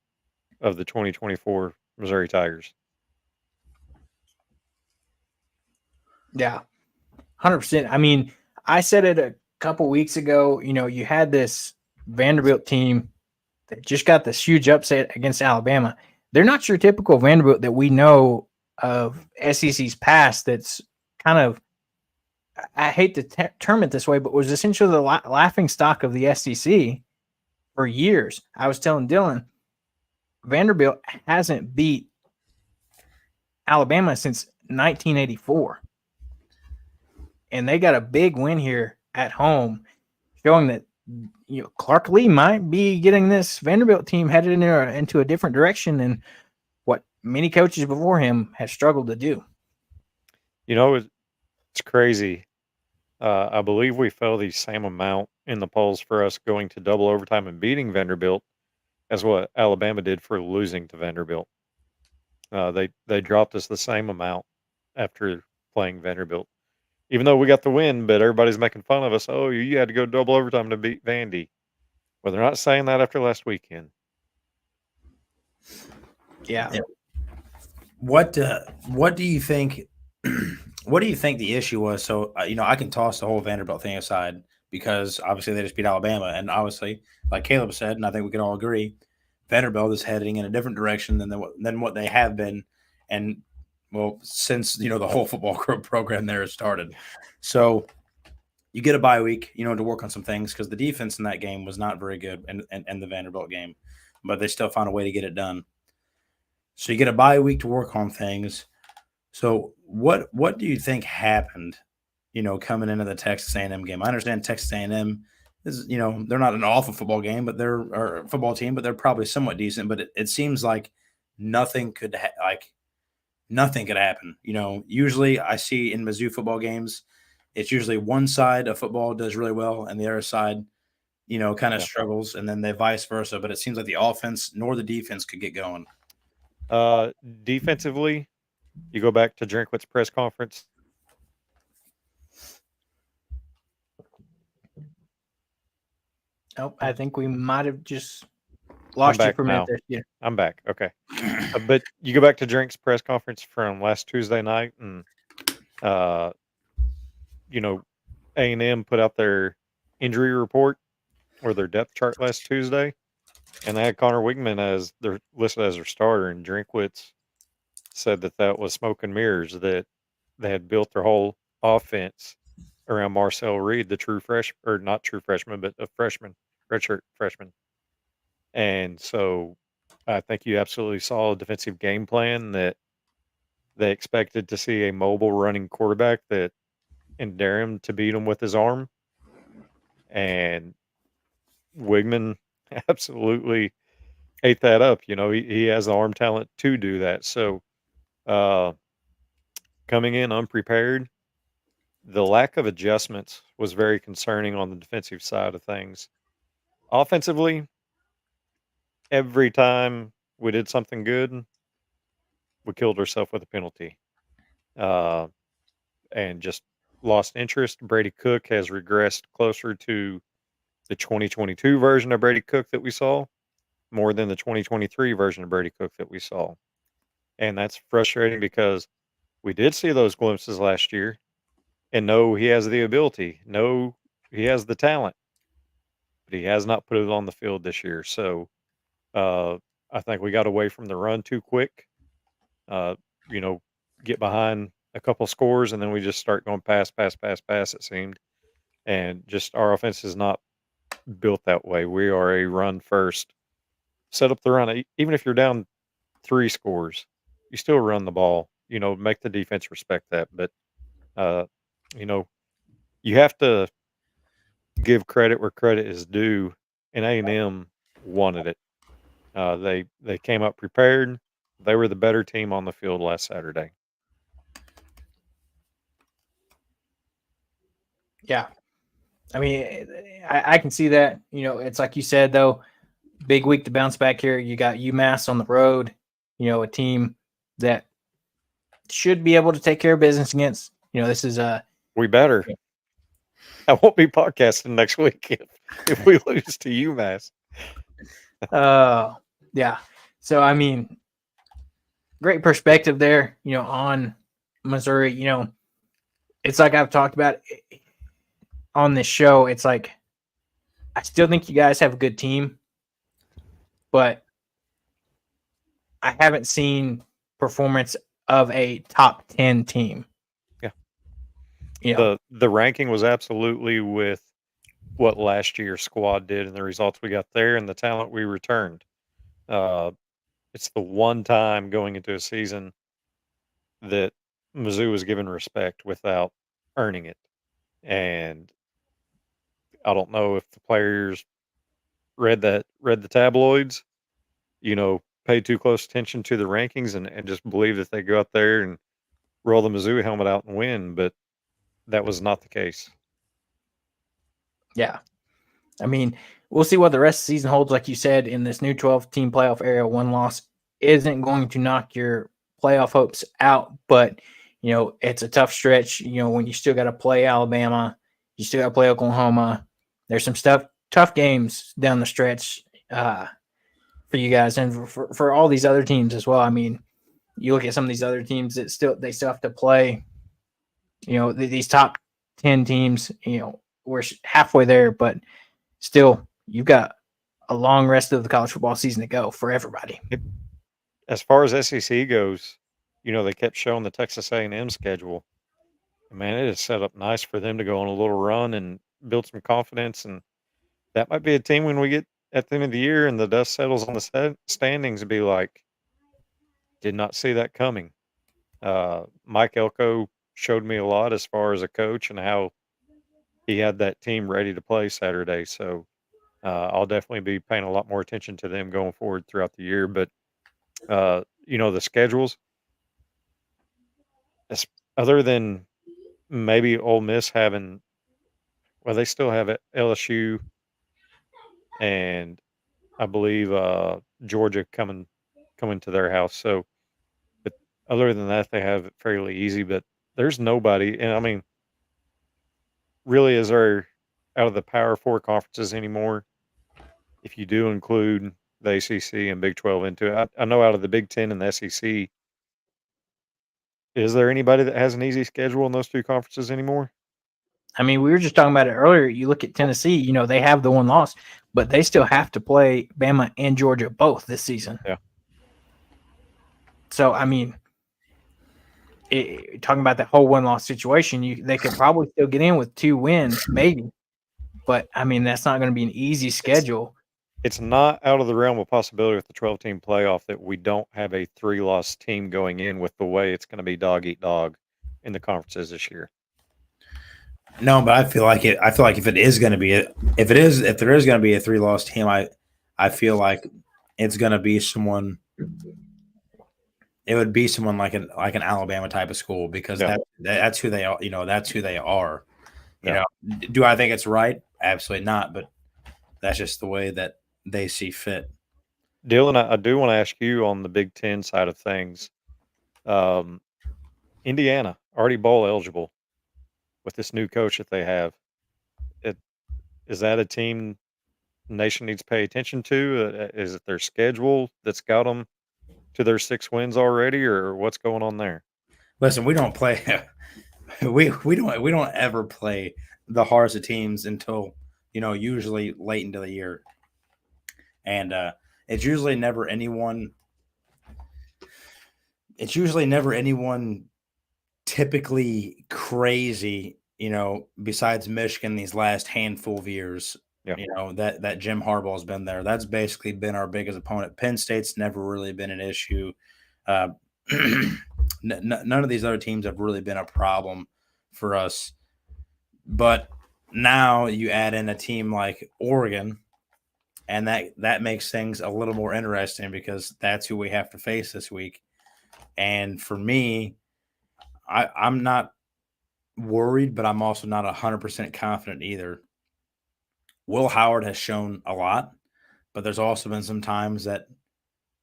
of the 2024 Missouri Tigers. Yeah, 100%. I mean, I said it a couple weeks ago. You had this Vanderbilt team that just got this huge upset against Alabama. They're not your typical Vanderbilt that we know of SEC's past. That's kind of, I hate to term it this way, but was essentially the laughing stock of the SEC for years. I was telling Dillon, Vanderbilt hasn't beat Alabama since 1984. And they got a big win here at home, showing that Clark Lee might be getting this Vanderbilt team headed into a different direction than what many coaches before him have struggled to do. It's crazy. I believe we fell the same amount in the polls for us going to double overtime and beating Vanderbilt as what Alabama did for losing to Vanderbilt. They dropped us the same amount after playing Vanderbilt. Even though we got the win, but everybody's making fun of us. Oh, you had to go double overtime to beat Vandy. Well, they're not saying that after last weekend. Yeah. What do you think? What do you think the issue was? So I can toss the whole Vanderbilt thing aside because obviously they just beat Alabama, and obviously, like Caleb said, and I think we can all agree, Vanderbilt is heading in a different direction than what they have been, and well, since the whole football program there has started. So you get a bye week, to work on some things because the defense in that game was not very good, and the Vanderbilt game, but they still found a way to get it done. So you get a bye week to work on things. So what do you think happened, coming into the Texas A&M game? I understand Texas A&M is, they're not an awful football game, but they're a football team, but they're probably somewhat decent. But it seems like nothing could happen. Usually I see in Mizzou football games, it's usually one side of football does really well and the other side, kind of struggles, and then they vice versa. But it seems like the offense nor the defense could get going. Defensively, you go back to Drinkwitz's press conference. Oh, I think we might have just lost you for a minute there. Yeah. I'm back. Okay. But you go back to Drink's press conference from last Tuesday night, and A&M put out their injury report or their depth chart last Tuesday, and they had Connor Wigman as they're listed as their starter, and Drinkwitz said that was smoke and mirrors, that they had built their whole offense around Marcel Reed, the true freshman, or not true freshman, but a freshman, redshirt freshman. And so I think you absolutely saw a defensive game plan that they expected to see a mobile running quarterback that and dare him to beat him with his arm. And Wigman absolutely ate that up. He has the arm talent to do that. So coming in unprepared, the lack of adjustments was very concerning on the defensive side of things. Offensively, every time we did something good, we killed ourselves with a penalty. And just lost interest. Brady Cook has regressed closer to the 2022 version of Brady Cook that we saw, more than the 2023 version of Brady Cook that we saw. And that's frustrating because we did see those glimpses last year, and know he has the ability, know he has the talent, but he has not put it on the field this year. So I think we got away from the run too quick. Get behind a couple scores, and then we just start going pass, it seemed. And just our offense is not built that way. We are a run first. Set up the run. Even if you're down 3 scores, you still run the ball. Make the defense respect that. But, you have to give credit where credit is due, and A&M wanted it. They came up prepared. They were the better team on the field last Saturday. Yeah. I mean, I can see that. It's like you said, though, big week to bounce back here. You got UMass on the road, a team that should be able to take care of business against. This is We better. I won't be podcasting next week if we lose to UMass. Yeah. So, I mean, great perspective there, on Missouri. It's like I've talked about on this show. It's like I still think you guys have a good team, but I haven't seen performance of a top 10 team. Yeah. The ranking was absolutely with what last year's squad did and the results we got there and the talent we returned. It's the one time going into a season that Mizzou was given respect without earning it. And I don't know if the players read the tabloids, paid too close attention to the rankings and just believe that they go out there and roll the Mizzou helmet out and win, but that was not the case. Yeah. I mean, we'll see what the rest of the season holds. Like you said, in this new 12-team playoff era, one loss isn't going to knock your playoff hopes out, but, it's a tough stretch, when you still got to play Alabama, you still got to play Oklahoma. There's some tough games down the stretch for you guys and for all these other teams as well. I mean, you look at some of these other teams that they still have to play, these top 10 teams, we're halfway there, but still, you've got a long rest of the college football season to go for everybody. As far as SEC goes, they kept showing the Texas A&M schedule. Man, it is set up nice for them to go on a little run and build some confidence. And that might be a team when we get at the end of the year and the dust settles on the standings and be like, did not see that coming. Mike Elko showed me a lot as far as a coach and how he had that team ready to play Saturday. So I'll definitely be paying a lot more attention to them going forward throughout the year. But, the schedules, other than maybe Ole Miss having, well, they still have LSU and I believe Georgia coming to their house. So, but other than that, they have it fairly easy. But there's nobody, and I mean, really, is there out of the Power Four conferences anymore? If you do include the ACC and Big 12 into it, I know out of the Big 10 and the SEC, is there anybody that has an easy schedule in those two conferences anymore? I mean, we were just talking about it earlier. You look at Tennessee, they have the one loss, but they still have to play Bama and Georgia both this season. Yeah. So, I mean, talking about that whole one-loss situation, they could probably still get in with 2 wins, maybe. But, I mean, that's not going to be an easy schedule. It's not out of the realm of possibility with the 12-team playoff that we don't have a 3-loss team going in with the way it's going to be dog eat dog in the conferences this year. No, but I feel like if there is going to be a 3-loss team, I feel like it's going to be someone. It would be someone like an Alabama type of school because that's who they are. That's who they are. Do I think it's right? Absolutely not. But that's just the way that they see fit. Dillon, I do want to ask you on the Big Ten side of things. Indiana already bowl eligible with this new coach that they have. Is that a team the nation needs to pay attention to? Is it their schedule that's got them to their 6 wins already, or what's going on there? Listen, we don't play. we don't ever play the hardest of teams until usually late into the year, and it's usually never anyone. It's usually never anyone typically crazy, besides Michigan these last handful of years. Yeah. That Jim Harbaugh's been there. That's basically been our biggest opponent. Penn State's never really been an issue. None of these other teams have really been a problem for us. But now you add in a team like Oregon, and that makes things a little more interesting because that's who we have to face this week. And for me, I'm not worried, but I'm also not 100% confident either. Will Howard has shown a lot, but there's also been some times that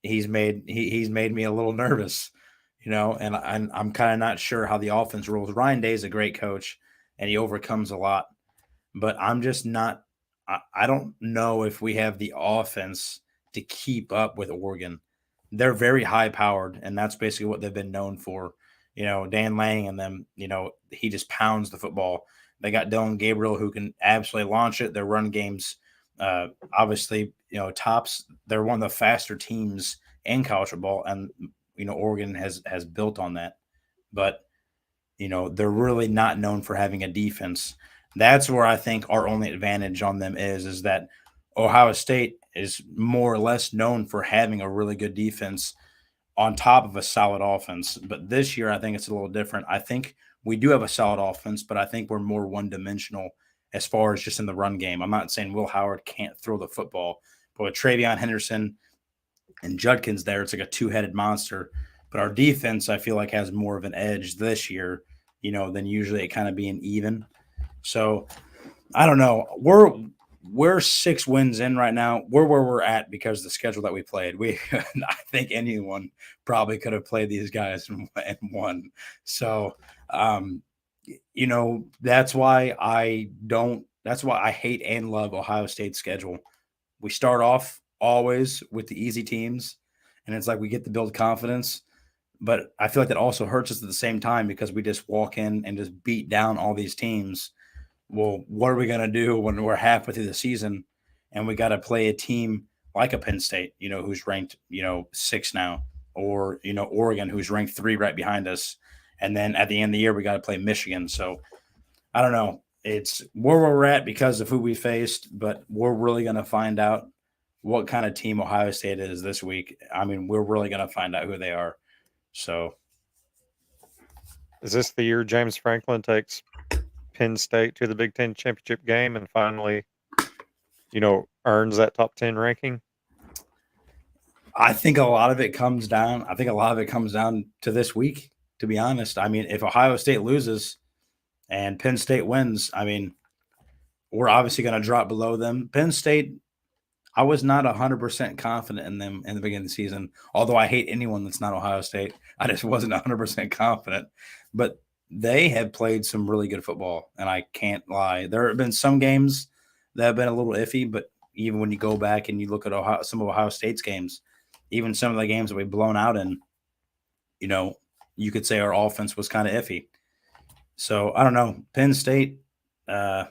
he's made me a little nervous, and I'm kind of not sure how the offense rolls. Ryan Day is a great coach, and he overcomes a lot, but I'm just not. I don't know if we have the offense to keep up with Oregon. They're very high powered, and that's basically what they've been known for. Dan Lang and them. He just pounds the football. They got Dillon Gabriel who can absolutely launch it. Their run games, obviously, tops. They're one of the faster teams in college football, and Oregon has built on that. But they're really not known for having a defense. That's where I think our only advantage on them is that Ohio State is more or less known for having a really good defense on top of a solid offense. But this year, I think it's a little different. I think we do have a solid offense, but I think we're more one-dimensional as far as just in the run game. I'm not saying Will Howard can't throw the football, but with Travion Henderson and Judkins there, it's like a two-headed monster. But our defense, I feel like, has more of an edge this year, than usually it kind of being even. So I don't know. We're 6 wins in right now. We're where we're at because of the schedule that we played. I think anyone probably could have played these guys and won. So, that's why I hate and love Ohio State's schedule. We start off always with the easy teams, and it's like we get to build confidence. But I feel like that also hurts us at the same time because we just walk in and just beat down all these teams. Well, what are we going to do when we're halfway through the season and we got to play a team like a Penn State, who's ranked, 6 now, or, Oregon, who's ranked 3 right behind us. And then at the end of the year, we got to play Michigan. So I don't know. It's where we're at because of who we faced, but we're really going to find out what kind of team Ohio State is this week. I mean, we're really going to find out who they are. So is this the year James Franklin takes Penn State to the Big Ten championship game and finally, earns that top 10 ranking? I think a lot of it comes down to this week, to be honest. I mean, if Ohio State loses and Penn State wins, I mean, we're obviously going to drop below them. Penn State, I was not 100% confident in them in the beginning of the season, although I hate anyone that's not Ohio State. I just wasn't 100% confident. But they have played some really good football, and I can't lie. There have been some games that have been a little iffy, but even when you go back and you look at some of Ohio State's games, even some of the games that we've blown out in, you could say our offense was kind of iffy. So, I don't know. Penn State, I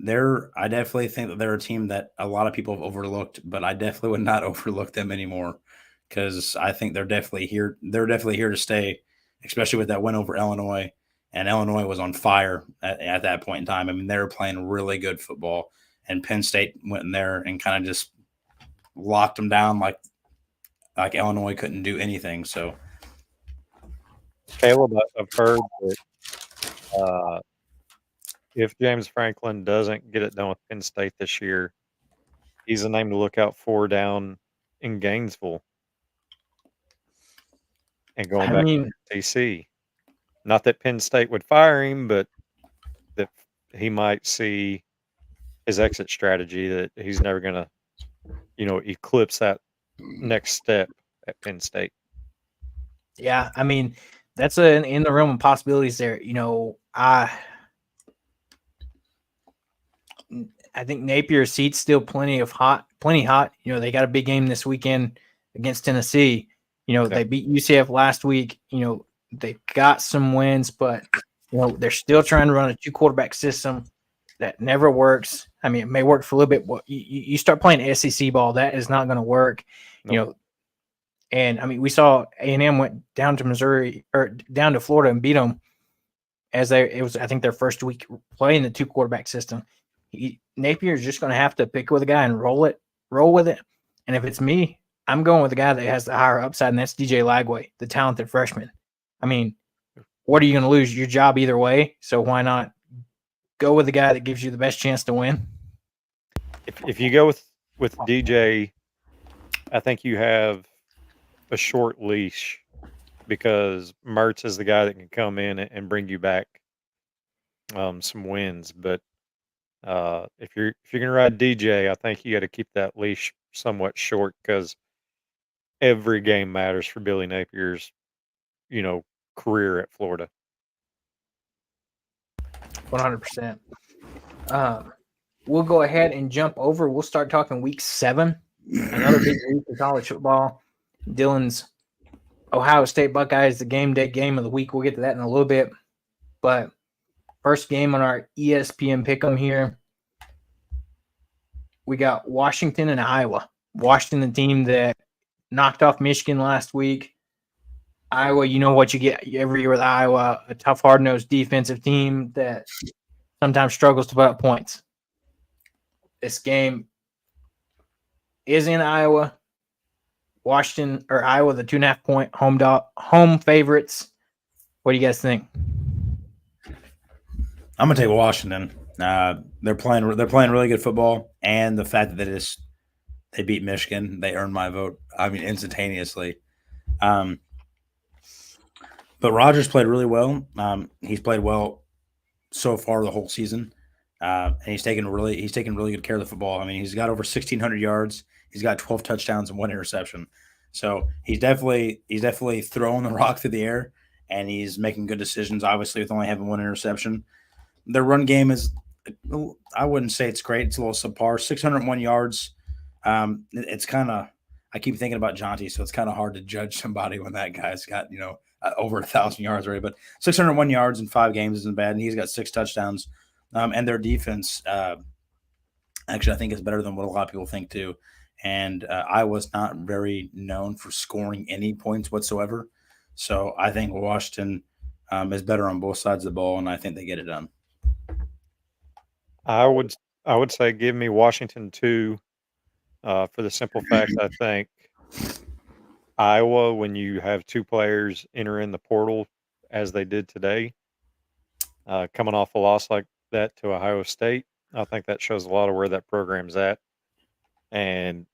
definitely think that they're a team that a lot of people have overlooked, but I definitely would not overlook them anymore because I think they're definitely here. They're definitely here to stay, especially with that win over Illinois. And Illinois was on fire at that point in time. I mean, they were playing really good football, and Penn State went in there and kind of just locked them down like Illinois couldn't do anything. So, Caleb, I've heard that if James Franklin doesn't get it done with Penn State this year, he's a name to look out for down in Gainesville and going back to TC. Not that Penn State would fire him, but that he might see his exit strategy, that he's never going to, eclipse that next step at Penn State. Yeah, I mean, that's in the realm of possibilities there. I think Napier's seat's still plenty hot. They got a big game this weekend against Tennessee. They beat UCF last week. They've got some wins, but they're still trying to run a 2-quarterback system that never works. I mean, it may work for a little bit, but you start playing SEC ball, that is not going to work. Nope. And I mean, we saw A&M went down to Missouri or down to Florida and beat them it was, I think, their first week playing the 2-quarterback system. Napier is just going to have to pick with a guy and roll with it. And if it's me, I'm going with the guy that has the higher upside, and that's DJ Lagway, the talented freshman. I mean, what are you going to lose? Your job either way. So why not go with the guy that gives you the best chance to win? If you go with DJ, I think you have a short leash because Mertz is the guy that can come in and bring you back some wins. But if you're gonna ride DJ, I think you got to keep that leash somewhat short because every game matters for Billy Napier's, career at Florida. 100%. We'll go ahead and jump over. We'll start talking week 7. Another big week of college football. Dillon's Ohio State Buckeyes, the game day game of the week. We'll get to that in a little bit. But first game on our ESPN pick'em here. We got Washington and Iowa. Washington, the team that knocked off Michigan last week. Iowa, you know what you get every year with Iowa, a tough, hard-nosed defensive team that sometimes struggles to put up points. This game is in Iowa. Washington or Iowa, the 2.5-point home favorites. What do you guys think? I'm gonna take Washington. They're playing really good football, and the fact that they beat Michigan, they earned my vote. I mean, instantaneously. But Rodgers played really well. He's played well so far the whole season, and he's taken really good care of the football. I mean, he's got over 1,600 yards. He's got 12 touchdowns and 1 interception. So he's definitely throwing the rock through the air, and he's making good decisions. Obviously, with only having 1 interception, their run game is, I wouldn't say it's great. It's a little subpar. 601 yards. It's kind of, I keep thinking about Jonty, so it's kind of hard to judge somebody when that guy's got over 1,000 yards already. But 601 yards in 5 games isn't bad, and he's got 6 touchdowns. And their defense, actually, I think is better than what a lot of people think too. And Iowa's not very known for scoring any points whatsoever. So I think Washington is better on both sides of the ball, and I think they get it done. I would say give me Washington 2 for the simple fact I think Iowa, when you have 2 players enter in the portal as they did today, coming off a loss like that to Ohio State, I think that shows a lot of where that program's at. And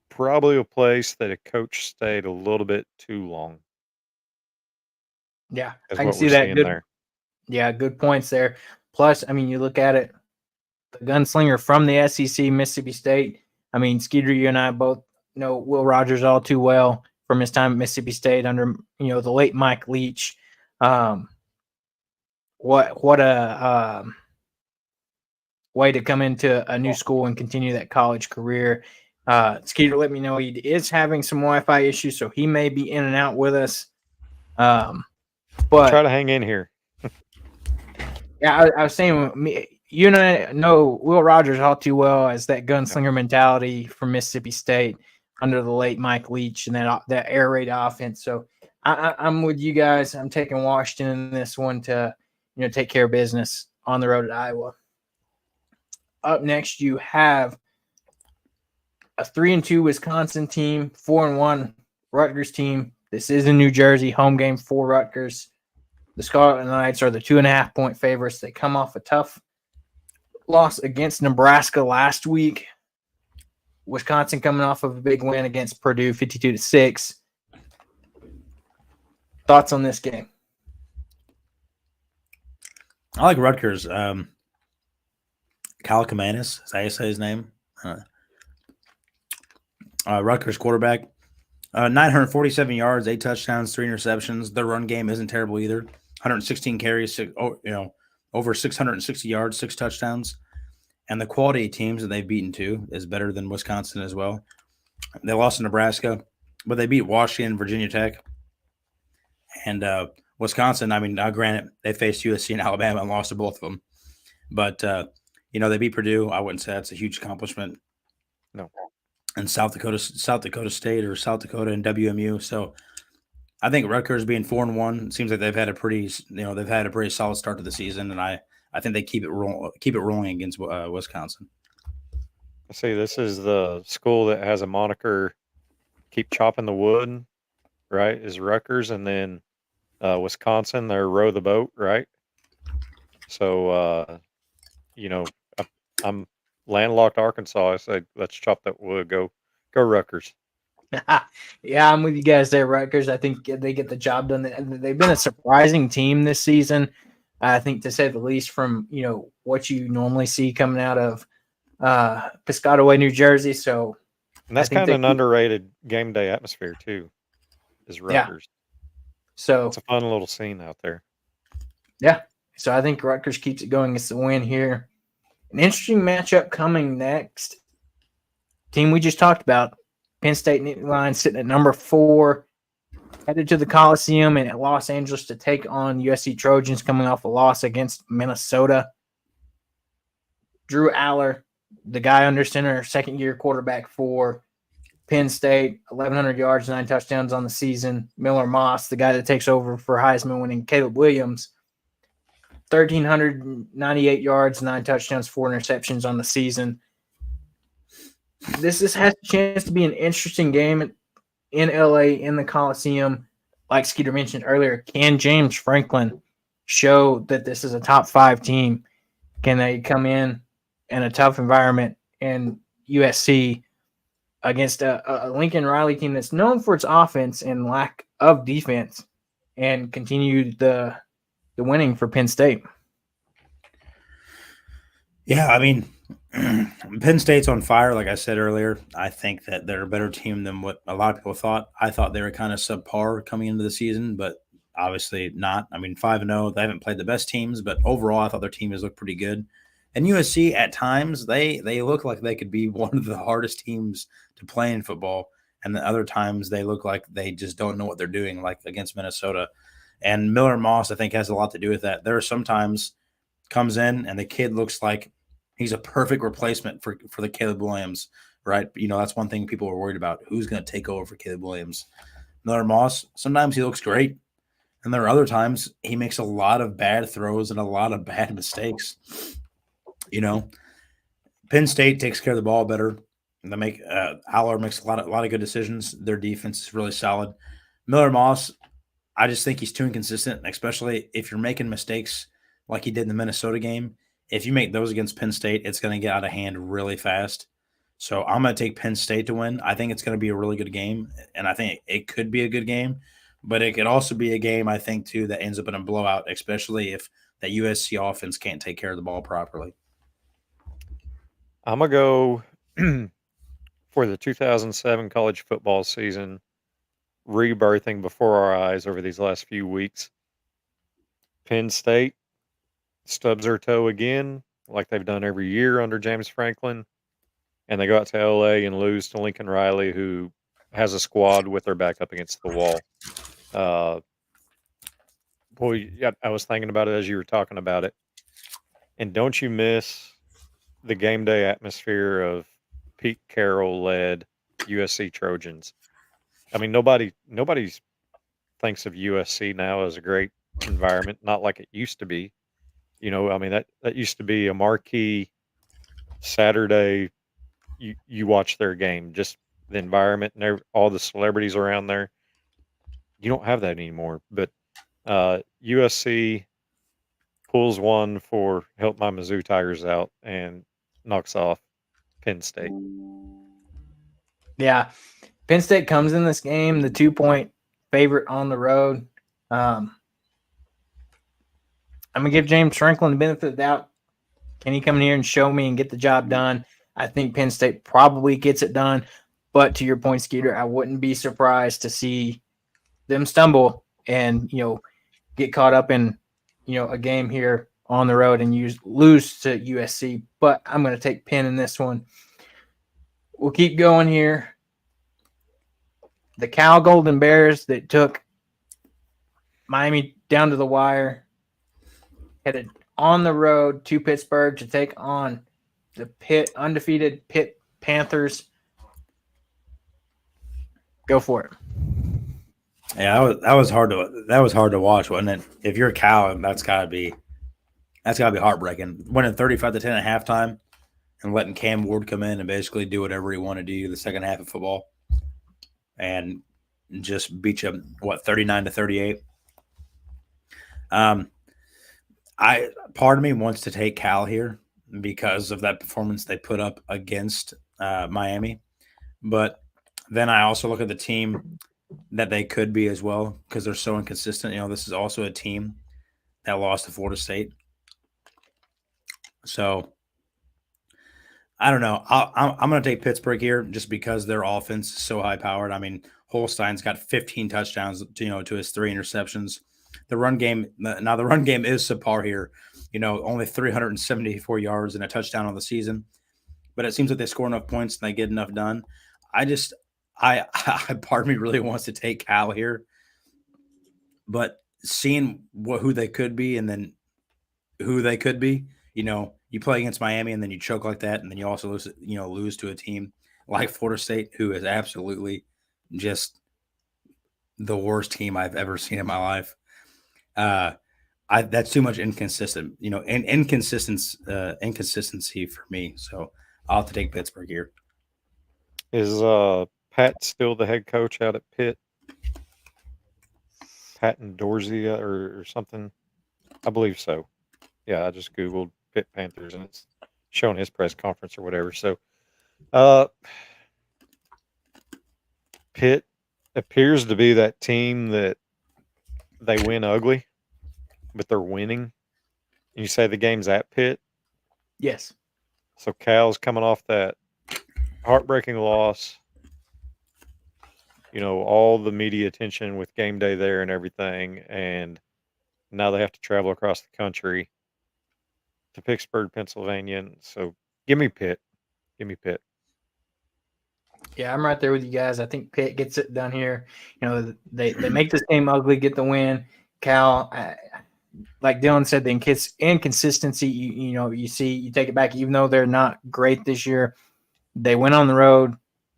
probably a place that a coach stayed a little bit too long. Yeah, I can see that. Good, there. Yeah, good points there. Plus, I mean, you look at it, the gunslinger from the SEC, Mississippi State. I mean, Skeeter, you and I both know Will Rogers all too well from his time at Mississippi State under the late Mike Leach. What a way to come into a new school and continue that college career. Skeeter let me know he is having some Wi-Fi issues, so he may be in and out with us. But try to hang in here. Yeah, I was saying, you know Will Rogers all too well as that gunslinger mentality from Mississippi State under the late Mike Leach and that air raid offense. So I'm with you guys. I'm taking Washington in this one to take care of business on the road at Iowa. Up next, you have a 3-2 Wisconsin team, 4-1 Rutgers team. This is in New Jersey, home game for Rutgers. The Scarlet Knights are the 2.5-point favorites. They come off a tough loss against Nebraska last week. Wisconsin coming off of a big win against Purdue, 52-6. Thoughts on this game? I like Rutgers. Kyle Kamanis, is that how you say his name? Rutgers quarterback. 947 yards, 8 touchdowns, 3 interceptions. Their run game isn't terrible either. 116 carries, over 660 yards, 6 touchdowns. And the quality of teams that they've beaten too is better than Wisconsin as well. They lost to Nebraska, but they beat Washington, Virginia Tech. And Wisconsin, I mean, granted, they faced USC and Alabama and lost to both of them. But, they beat Purdue. I wouldn't say that's a huge accomplishment. No. And South Dakota State or South Dakota and WMU. So I think Rutgers being 4-1 seems like they've had a pretty solid start to the season, and I think they keep it rolling against Wisconsin. I see. This is the school that has a moniker, "Keep chopping the wood," right? Is Rutgers, and then Wisconsin, they're "Row the boat," right? So, I'm landlocked Arkansas. I say, let's chop that wood. Go Rutgers. Yeah, I'm with you guys there, Rutgers. I think they get the job done. They've been a surprising team this season, I think, to say the least, from what you normally see coming out of Piscataway, New Jersey. So, And that's kind of an underrated game day atmosphere too, is Rutgers. So it's a fun little scene out there. Yeah. So I think Rutgers keeps it going. It's the win here. An interesting matchup coming next. Team we just talked about, Penn State line sitting at number 4, headed to the Coliseum in Los Angeles to take on USC Trojans coming off a loss against Minnesota. Drew Aller, the guy under center, second-year quarterback for Penn State, 1,100 yards, 9 touchdowns on the season. Miller Moss, the guy that takes over for Heisman-winning Caleb Williams, 1,398 yards, 9 touchdowns, 4 interceptions on the season. This has a chance to be an interesting game in LA in the Coliseum. Like Skeeter mentioned earlier, can James Franklin show that this is a top 5 team? Can they come in a tough environment in USC against a Lincoln Riley team that's known for its offense and lack of defense and continue the winning for Penn State? Yeah, I mean, Penn State's on fire, like I said earlier. I think that they're a better team than what a lot of people thought. I thought they were kind of subpar coming into the season, but obviously not. I mean, 5-0, they haven't played the best teams, but overall, I thought their team has looked pretty good. And USC, at times, they look like they could be one of the hardest teams to play in football. And the other times, they look like they just don't know what they're doing, like against Minnesota. And Miller Moss, I think, has a lot to do with that. There are sometimes comes in and the kid looks like he's a perfect replacement for the Caleb Williams, right? That's one thing people were worried about. Who's going to take over for Caleb Williams? Miller Moss, sometimes he looks great. And there are other times he makes a lot of bad throws and a lot of bad mistakes. Penn State takes care of the ball better. They Aller makes a lot of good decisions. Their defense is really solid. Miller Moss, I just think he's too inconsistent, especially if you're making mistakes like he did in the Minnesota game. If you make those against Penn State, it's going to get out of hand really fast. So I'm going to take Penn State to win. I think it's going to be a really good game, and I think it could be a good game, but it could also be a game, I think, too, that ends up in a blowout, especially if that USC offense can't take care of the ball properly. I'm going to go for the 2007 college football season, rebirthing before our eyes over these last few weeks. Penn State stubs their toe again, like they've done every year under James Franklin, and they go out to LA and lose to Lincoln Riley, who has a squad with their back up against the wall. I was thinking about it as you were talking about it, and don't you miss the game day atmosphere of Pete Carroll-led USC Trojans? I mean, nobody thinks of USC now as a great environment, not like it used to be. I mean, that used to be a marquee Saturday. You watch their game, just the environment and all the celebrities around there. You don't have that anymore. But USC pulls one for help my Mizzou Tigers out and knocks off Penn State. Yeah. Penn State comes in this game, the 2-point favorite on the road. I'm going to give James Franklin the benefit of the doubt. Can he come in here and show me and get the job done? I think Penn State probably gets it done. But to your point, Skeeter, I wouldn't be surprised to see them stumble and, get caught up in, a game here on the road and lose to USC. But I'm going to take Penn in this one. We'll keep going here. The Cal Golden Bears that took Miami down to the wire, headed on the road to Pittsburgh to take on the undefeated Pitt Panthers. Go for it. Yeah, that was hard to watch, wasn't it? If you're Cal, that's gotta be heartbreaking. Winning 35-10 at halftime and letting Cam Ward come in and basically do whatever he wanted to do the second half of football, and just beat you 39-38. I Part of me wants to take Cal here because of that performance they put up against Miami, but then I also look at the team that they could be as well because they're so inconsistent. This is also a team that lost to Florida State, so I don't know. I'm going to take Pittsburgh here just because their offense is so high powered. I mean, Holstein's got 15 touchdowns, to his 3 interceptions. The run game is subpar here. Only 374 yards and a touchdown on the season, but it seems like they score enough points and they get enough done. I part of me really wants to take Cal here, but seeing who they could be and then who they could be, you play against Miami and then you choke like that, and then you also lose to a team like Florida State, who is absolutely just the worst team I've ever seen in my life. That's too much inconsistency for me. So I'll have to take Pittsburgh here. Is Pat still the head coach out at Pitt? Pat and Dorsey or something? I believe so. Yeah, I just Googled Pitt Panthers and it's showing his press conference or whatever. So Pitt appears to be that team that they win ugly, but they're winning. You say the game's at Pitt? Yes. So Cal's coming off that heartbreaking loss. All the media attention with game day there and everything. And now they have to travel across the country to Pittsburgh, Pennsylvania. And so give me Pitt. Give me Pitt. Yeah, I'm right there with you guys. I think Pitt gets it done here. They make this game ugly, get the win. Cal, like Dillon said, the inconsistency, you see, you take it back, even though they're not great this year. They went on the road,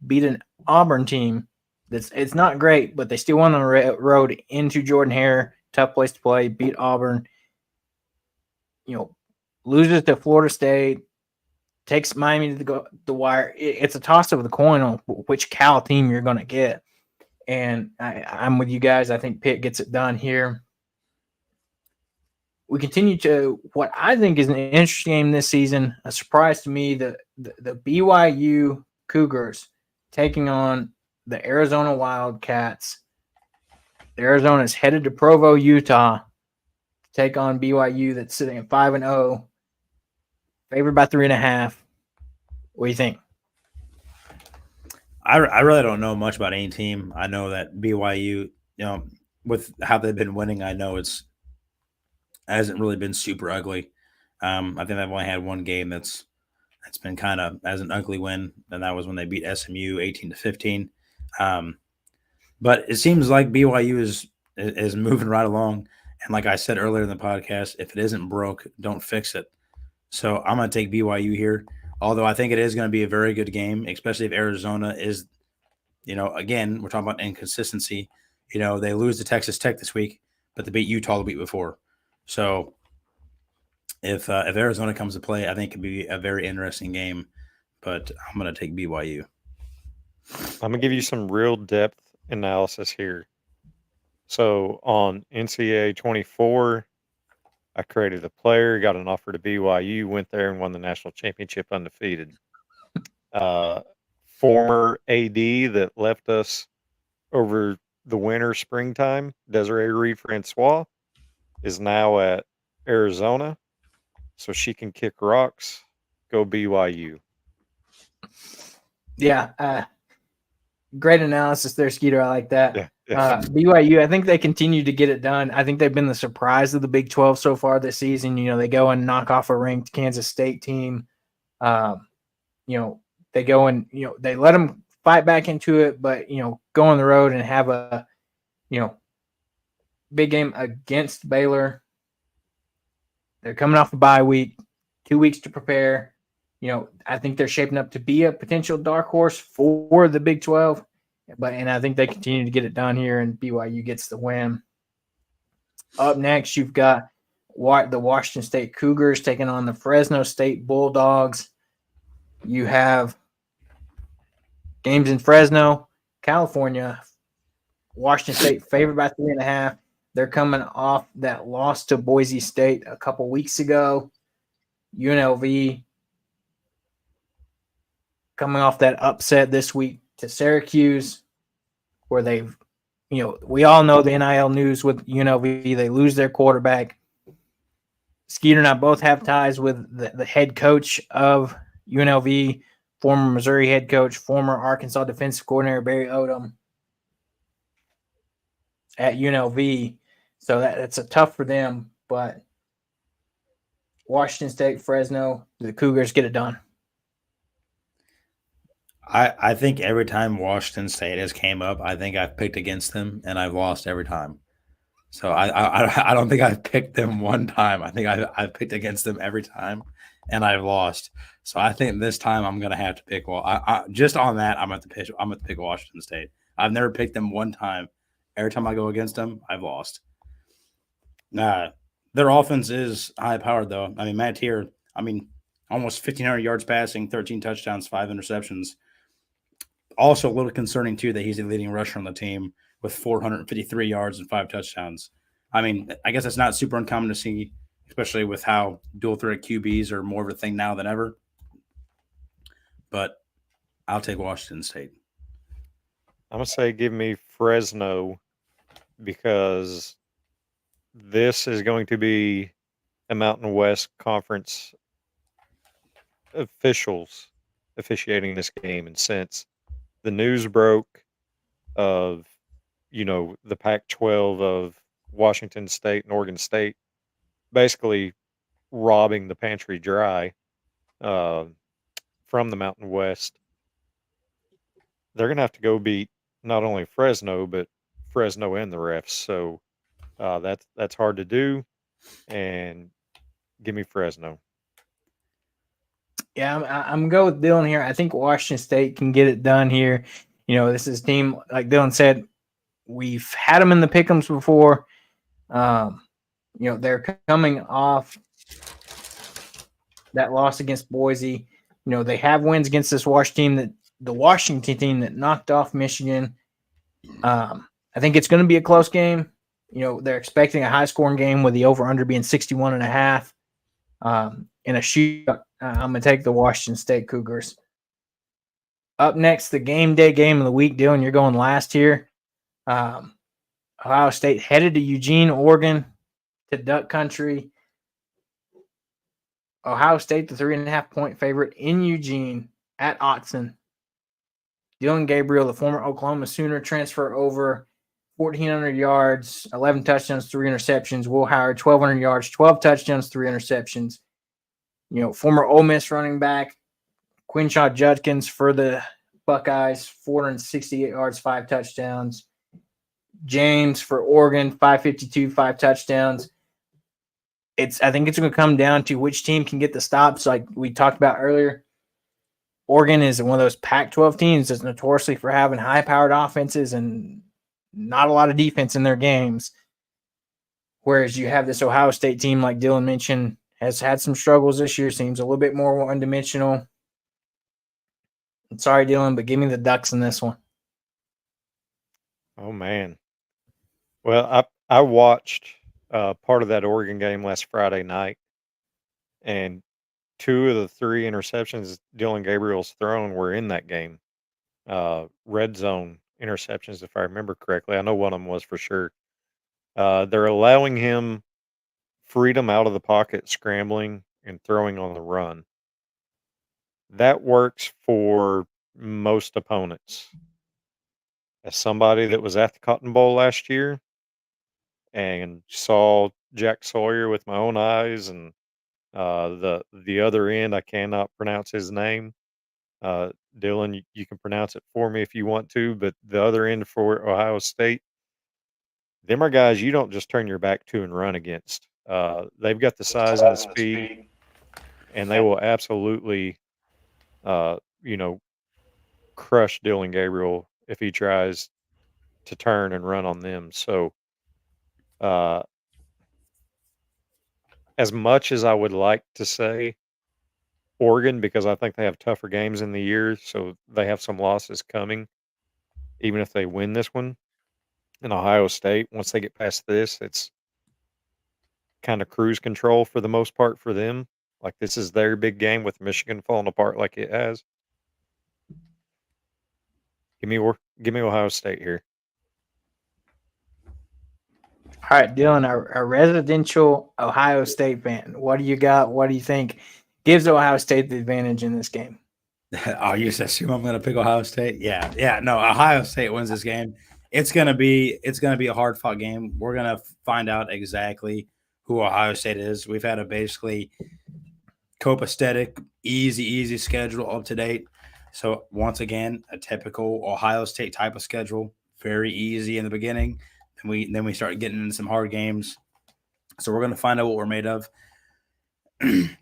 beat an Auburn team it's not great, but they still won on the road into Jordan-Hare. Tough place to play, beat Auburn. Loses to Florida State, takes Miami to the wire. It's a toss of the coin on which Cal team you're going to get. And I'm with you guys. I think Pitt gets it done here. We continue to what I think is an interesting game this season. A surprise to me, the BYU Cougars taking on the Arizona Wildcats. Arizona's headed to Provo, Utah, to take on BYU that's sitting at 5-0, favored by 3.5. What do you think? I really don't know much about any team. I know that BYU, with how they've been winning, I know hasn't really been super ugly. I think they've only had one game that's been kind of as an ugly win, and that was when they beat SMU 18-15. But it seems like BYU is moving right along. And like I said earlier in the podcast, if it isn't broke, don't fix it. So I'm going to take BYU here, although I think it is going to be a very good game, especially if Arizona is, again, we're talking about inconsistency. They lose to Texas Tech this week, but they beat Utah the week before. So if Arizona comes to play, I think it could be a very interesting game, but I'm going to take BYU. I'm going to give you some real depth analysis here. So on NCAA 24, I created a player, got an offer to BYU, went there and won the national championship undefeated. Former AD that left us over the winter, springtime, Desiree Reed-Francois, is now at Arizona, so she can kick rocks. Go BYU. Yeah, great analysis there, Skeeter. I like that. Yeah. BYU, I think they continue to get it done. I think they've been the surprise of the Big 12 so far this season. They go and knock off a ranked Kansas State team. They go and, they let them fight back into it, but, go on the road and have a, big game against Baylor. They're coming off a bye week, 2 weeks to prepare. I think they're shaping up to be a potential dark horse for the Big 12. And I think they continue to get it done here, and BYU gets the win. Up next, you've got the Washington State Cougars taking on the Fresno State Bulldogs. You have games in Fresno, California. Washington State favored by 3.5. They're coming off that loss to Boise State a couple weeks ago. UNLV coming off that upset this week to Syracuse, where they've, we all know the NIL news with UNLV. They lose their quarterback. Skeeter and I both have ties with the head coach of UNLV, former Missouri head coach, former Arkansas defensive coordinator Barry Odom at UNLV. So that's a tough for them. But Washington State, Fresno, the Cougars get it done. I think every time Washington State has came up, I think I've picked against them and I've lost every time. So I don't think I've picked them one time. I think I've picked against them every time and I've lost. So I think this time I'm gonna have to pick. Well, just on that, I'm going to pick Washington State. I've never picked them one time. Every time I go against them, I've lost. Their offense is high powered though. I mean, Matt here, almost 1,500 yards passing, 13 touchdowns, 5 interceptions. Also, a little concerning too that he's the leading rusher on the team with 453 yards and 5 touchdowns. I mean, I guess it's not super uncommon to see, especially with how dual threat QBs are more of a thing now than ever. But I'll take Washington State. I'm going to say give me Fresno because this is going to be a Mountain West Conference officials officiating this game. And since the news broke of, the Pac-12 of Washington State and Oregon State basically robbing the pantry dry from the Mountain West, they're going to have to go beat not only Fresno, but Fresno and the refs. So that's hard to do. And give me Fresno. Yeah, I'm going with Dillon here. I think Washington State can get it done here. This is a team, like Dillon said, we've had them in the pick'ems before. They're coming off that loss against Boise. They have wins against the Washington team that knocked off Michigan. I think it's going to be a close game. They're expecting a high-scoring game with the over-under being 61.5. In a shootout, I'm going to take the Washington State Cougars. Up next, the game day game of the week. Dylan, you're going last here. Ohio State headed to Eugene, Oregon, to Duck Country. Ohio State, the 3.5-point favorite in Eugene at Autzen. Dillon Gabriel, the former Oklahoma Sooner, transfer over, 1,400 yards, 11 touchdowns, 3 interceptions. Will Howard, 1,200 yards, 12 touchdowns, 3 interceptions. Former Ole Miss running back Quinshaw Judkins for the Buckeyes, 468 yards, 5 touchdowns. James for Oregon, 552, 5 touchdowns. I think it's going to come down to which team can get the stops, like we talked about earlier. Oregon is one of those Pac-12 teams that's notoriously for having high-powered offenses and not a lot of defense in their games. Whereas you have this Ohio State team, like Dillon mentioned, has had some struggles this year, seems a little bit more one-dimensional. I'm sorry, Dillon, but give me the Ducks in this one. Oh, man. Well, I watched part of that Oregon game last Friday night, and 2 of the 3 interceptions Dillon Gabriel's thrown were in that game. Red zone interceptions, if I remember correctly. I know one of them was for sure. They're allowing him freedom out of the pocket, scrambling and throwing on the run. That works for most opponents. As somebody that was at the Cotton Bowl last year and saw Jack Sawyer with my own eyes, and the other end, I cannot pronounce his name. Dillon, you can pronounce it for me if you want to, but the other end for Ohio State, them are guys you don't just turn your back to and run against. They've got the size and the speed, and they will absolutely, crush Dillon Gabriel if he tries to turn and run on them. So, as much as I would like to say Oregon, because I think they have tougher games in the year, so they have some losses coming, even if they win this one, in Ohio State, once they get past this, it's kind of cruise control for the most part for them. Like this is their big game with Michigan falling apart like it has. Give me Ohio State here. All right, Dylan, a residential Ohio State fan. What do you got? What do you think gives Ohio State the advantage in this game? Oh, you just assume I'm going to pick Ohio State? Yeah. No, Ohio State wins this game. It's going to be a hard fought game. We're going to find out exactly who Ohio State is. We've had a basically copacetic, easy schedule up to date. So once again, a typical Ohio State type of schedule, very easy in the beginning. Then we start getting into some hard games. So we're going to find out what we're made of.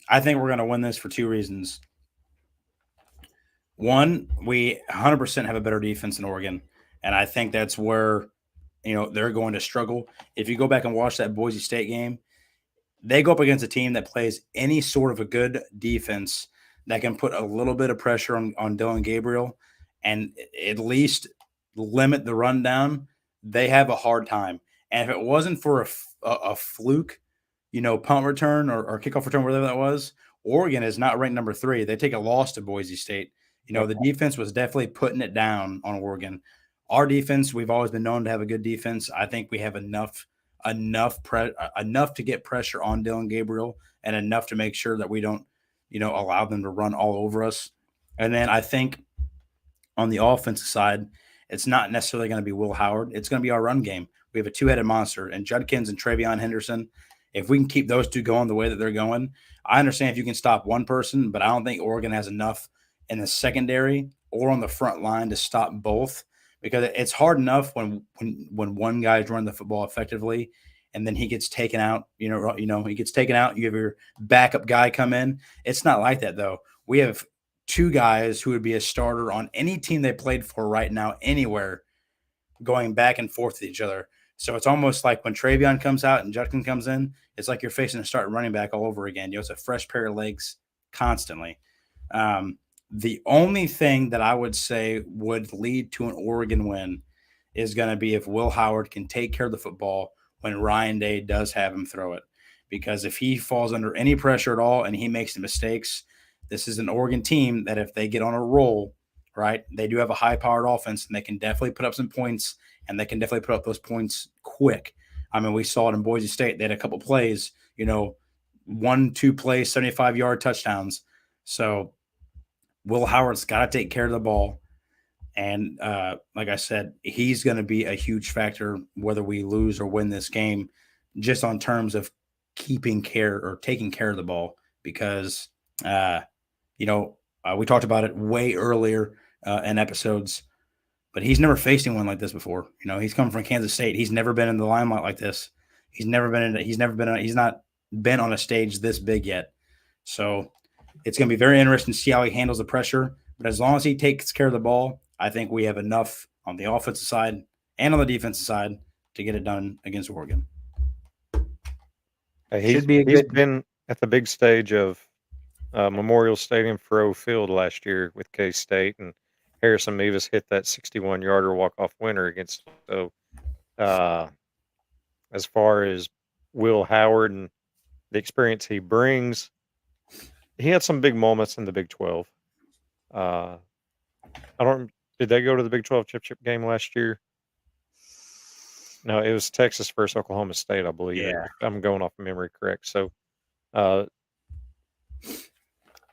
I think we're going to win this for two reasons. One, we 100% have a better defense in Oregon, and I think that's where they're going to struggle. If you go back and watch that Boise State game, they go up against a team that plays any sort of a good defense that can put a little bit of pressure on Dillon Gabriel and at least limit the rundown. They have a hard time. And if it wasn't for a fluke, punt return or kickoff return, whatever that was, Oregon is not ranked number 3. They take a loss to Boise State. The defense was definitely putting it down on Oregon. Our defense, we've always been known to have a good defense. I think we have enough to get pressure on Dillon Gabriel and enough to make sure that we don't, allow them to run all over us. And then I think on the offensive side, it's not necessarily going to be Will Howard. It's going to be our run game. We have a two-headed monster, and Judkins and Travion Henderson. If we can keep those two going the way that they're going, I understand if you can stop one person, but I don't think Oregon has enough in the secondary or on the front line to stop both, because it's hard enough when one guy is running the football effectively and then he gets taken out, he gets taken out, you have your backup guy come in. It's not like that, though. We have two guys who would be a starter on any team they played for right now, anywhere, going back and forth with each other. So it's almost like when Travion comes out and Judkins comes in, it's like you're facing a starting running back all over again. It's a fresh pair of legs constantly. The only thing that I would say would lead to an Oregon win is going to be if Will Howard can take care of the football when Ryan Day does have him throw it. Because if he falls under any pressure at all and he makes the mistakes, this is an Oregon team that if they get on a roll, right, they do have a high-powered offense and they can definitely put up some points, and they can definitely put up those points quick. I mean, we saw it in Boise State. They had a couple plays, 1-2 plays, 75-yard touchdowns. So Will Howard's got to take care of the ball. And like I said, he's going to be a huge factor whether we lose or win this game, just on terms of taking care of the ball, because, we talked about it way earlier in episodes, but he's never faced anyone like this before. He's coming from Kansas State. He's never been in the limelight like this. He's not been on a stage this big yet. So it's going to be very interesting to see how he handles the pressure. But as long as he takes care of the ball, I think we have enough on the offensive side and on the defensive side to get it done against Oregon. He's been at the big stage of Memorial Stadium for HomeField last year with K-State, and Harrison Mevis hit that 61-yarder walk-off winner against. So as far as Will Howard and the experience he brings, he had some big moments in the Big 12. Did they go to the Big 12 championship game last year? No, it was Texas versus Oklahoma State, I believe. Yeah. I'm going off of memory correct. So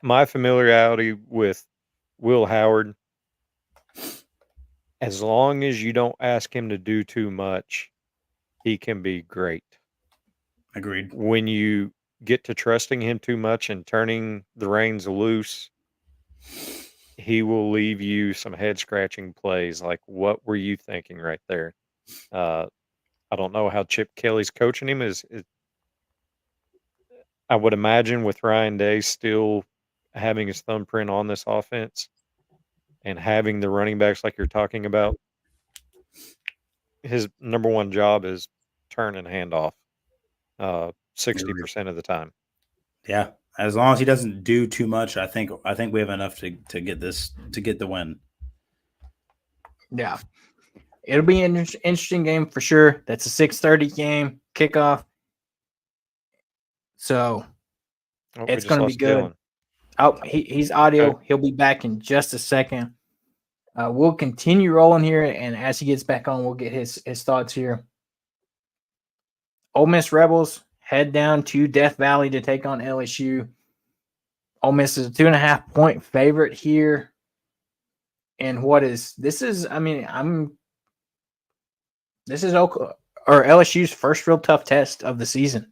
my familiarity with Will Howard, as long as you don't ask him to do too much, he can be great. Agreed. When you get to trusting him too much and turning the reins loose, he will leave you some head-scratching plays. Like, what were you thinking right there? I don't know how Chip Kelly's coaching him. I would imagine with Ryan Day still having his thumbprint on this offense and having the running backs like you're talking about, his number one job is turn and hand off 60% of the time. Yeah. As long as he doesn't do too much, I think we have enough to get the win. Yeah. it'll be an interesting game for sure. That's a 6:30 game kickoff. So Oh, it's going to be good. Dillon. Oh, he's audio. He'll be back in just a second. We'll continue rolling here, and as he gets back on, we'll get his thoughts here. Ole Miss Rebels head down to Death Valley to take on LSU. Ole Miss is a 2.5-point favorite here. And this is LSU's first real tough test of the season.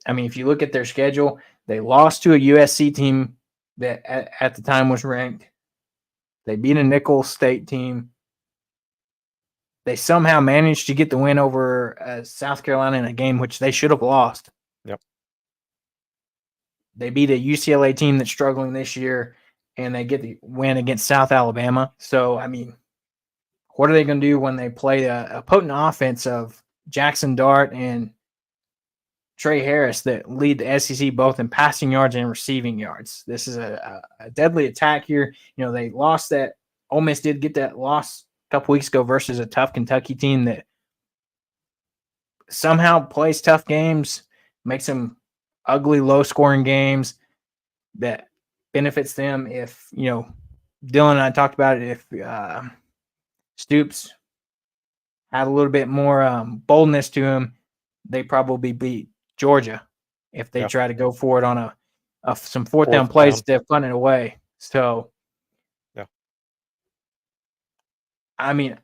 I mean, if you look at their schedule, they lost to a USC team that at the time was ranked. They beat a Nicholls State team. They somehow managed to get the win over South Carolina in a game which they should have lost. Yep. They beat a UCLA team that's struggling this year, and they get the win against South Alabama. So, I mean, what are they going to do when they play a potent offense of Jackson Dart and Trey Harris that lead the SEC both in passing yards and receiving yards? This is a deadly attack here. You know, they lost that. Ole Miss did get that loss a couple weeks ago versus a tough Kentucky team that somehow plays tough games, makes them ugly, low-scoring games that benefits them. If, you know, Dillon and I talked about it, if Stoops had a little bit more boldness to him, they probably beat Georgia if they try to go for it on some fourth down plays to punt it away. So, I mean,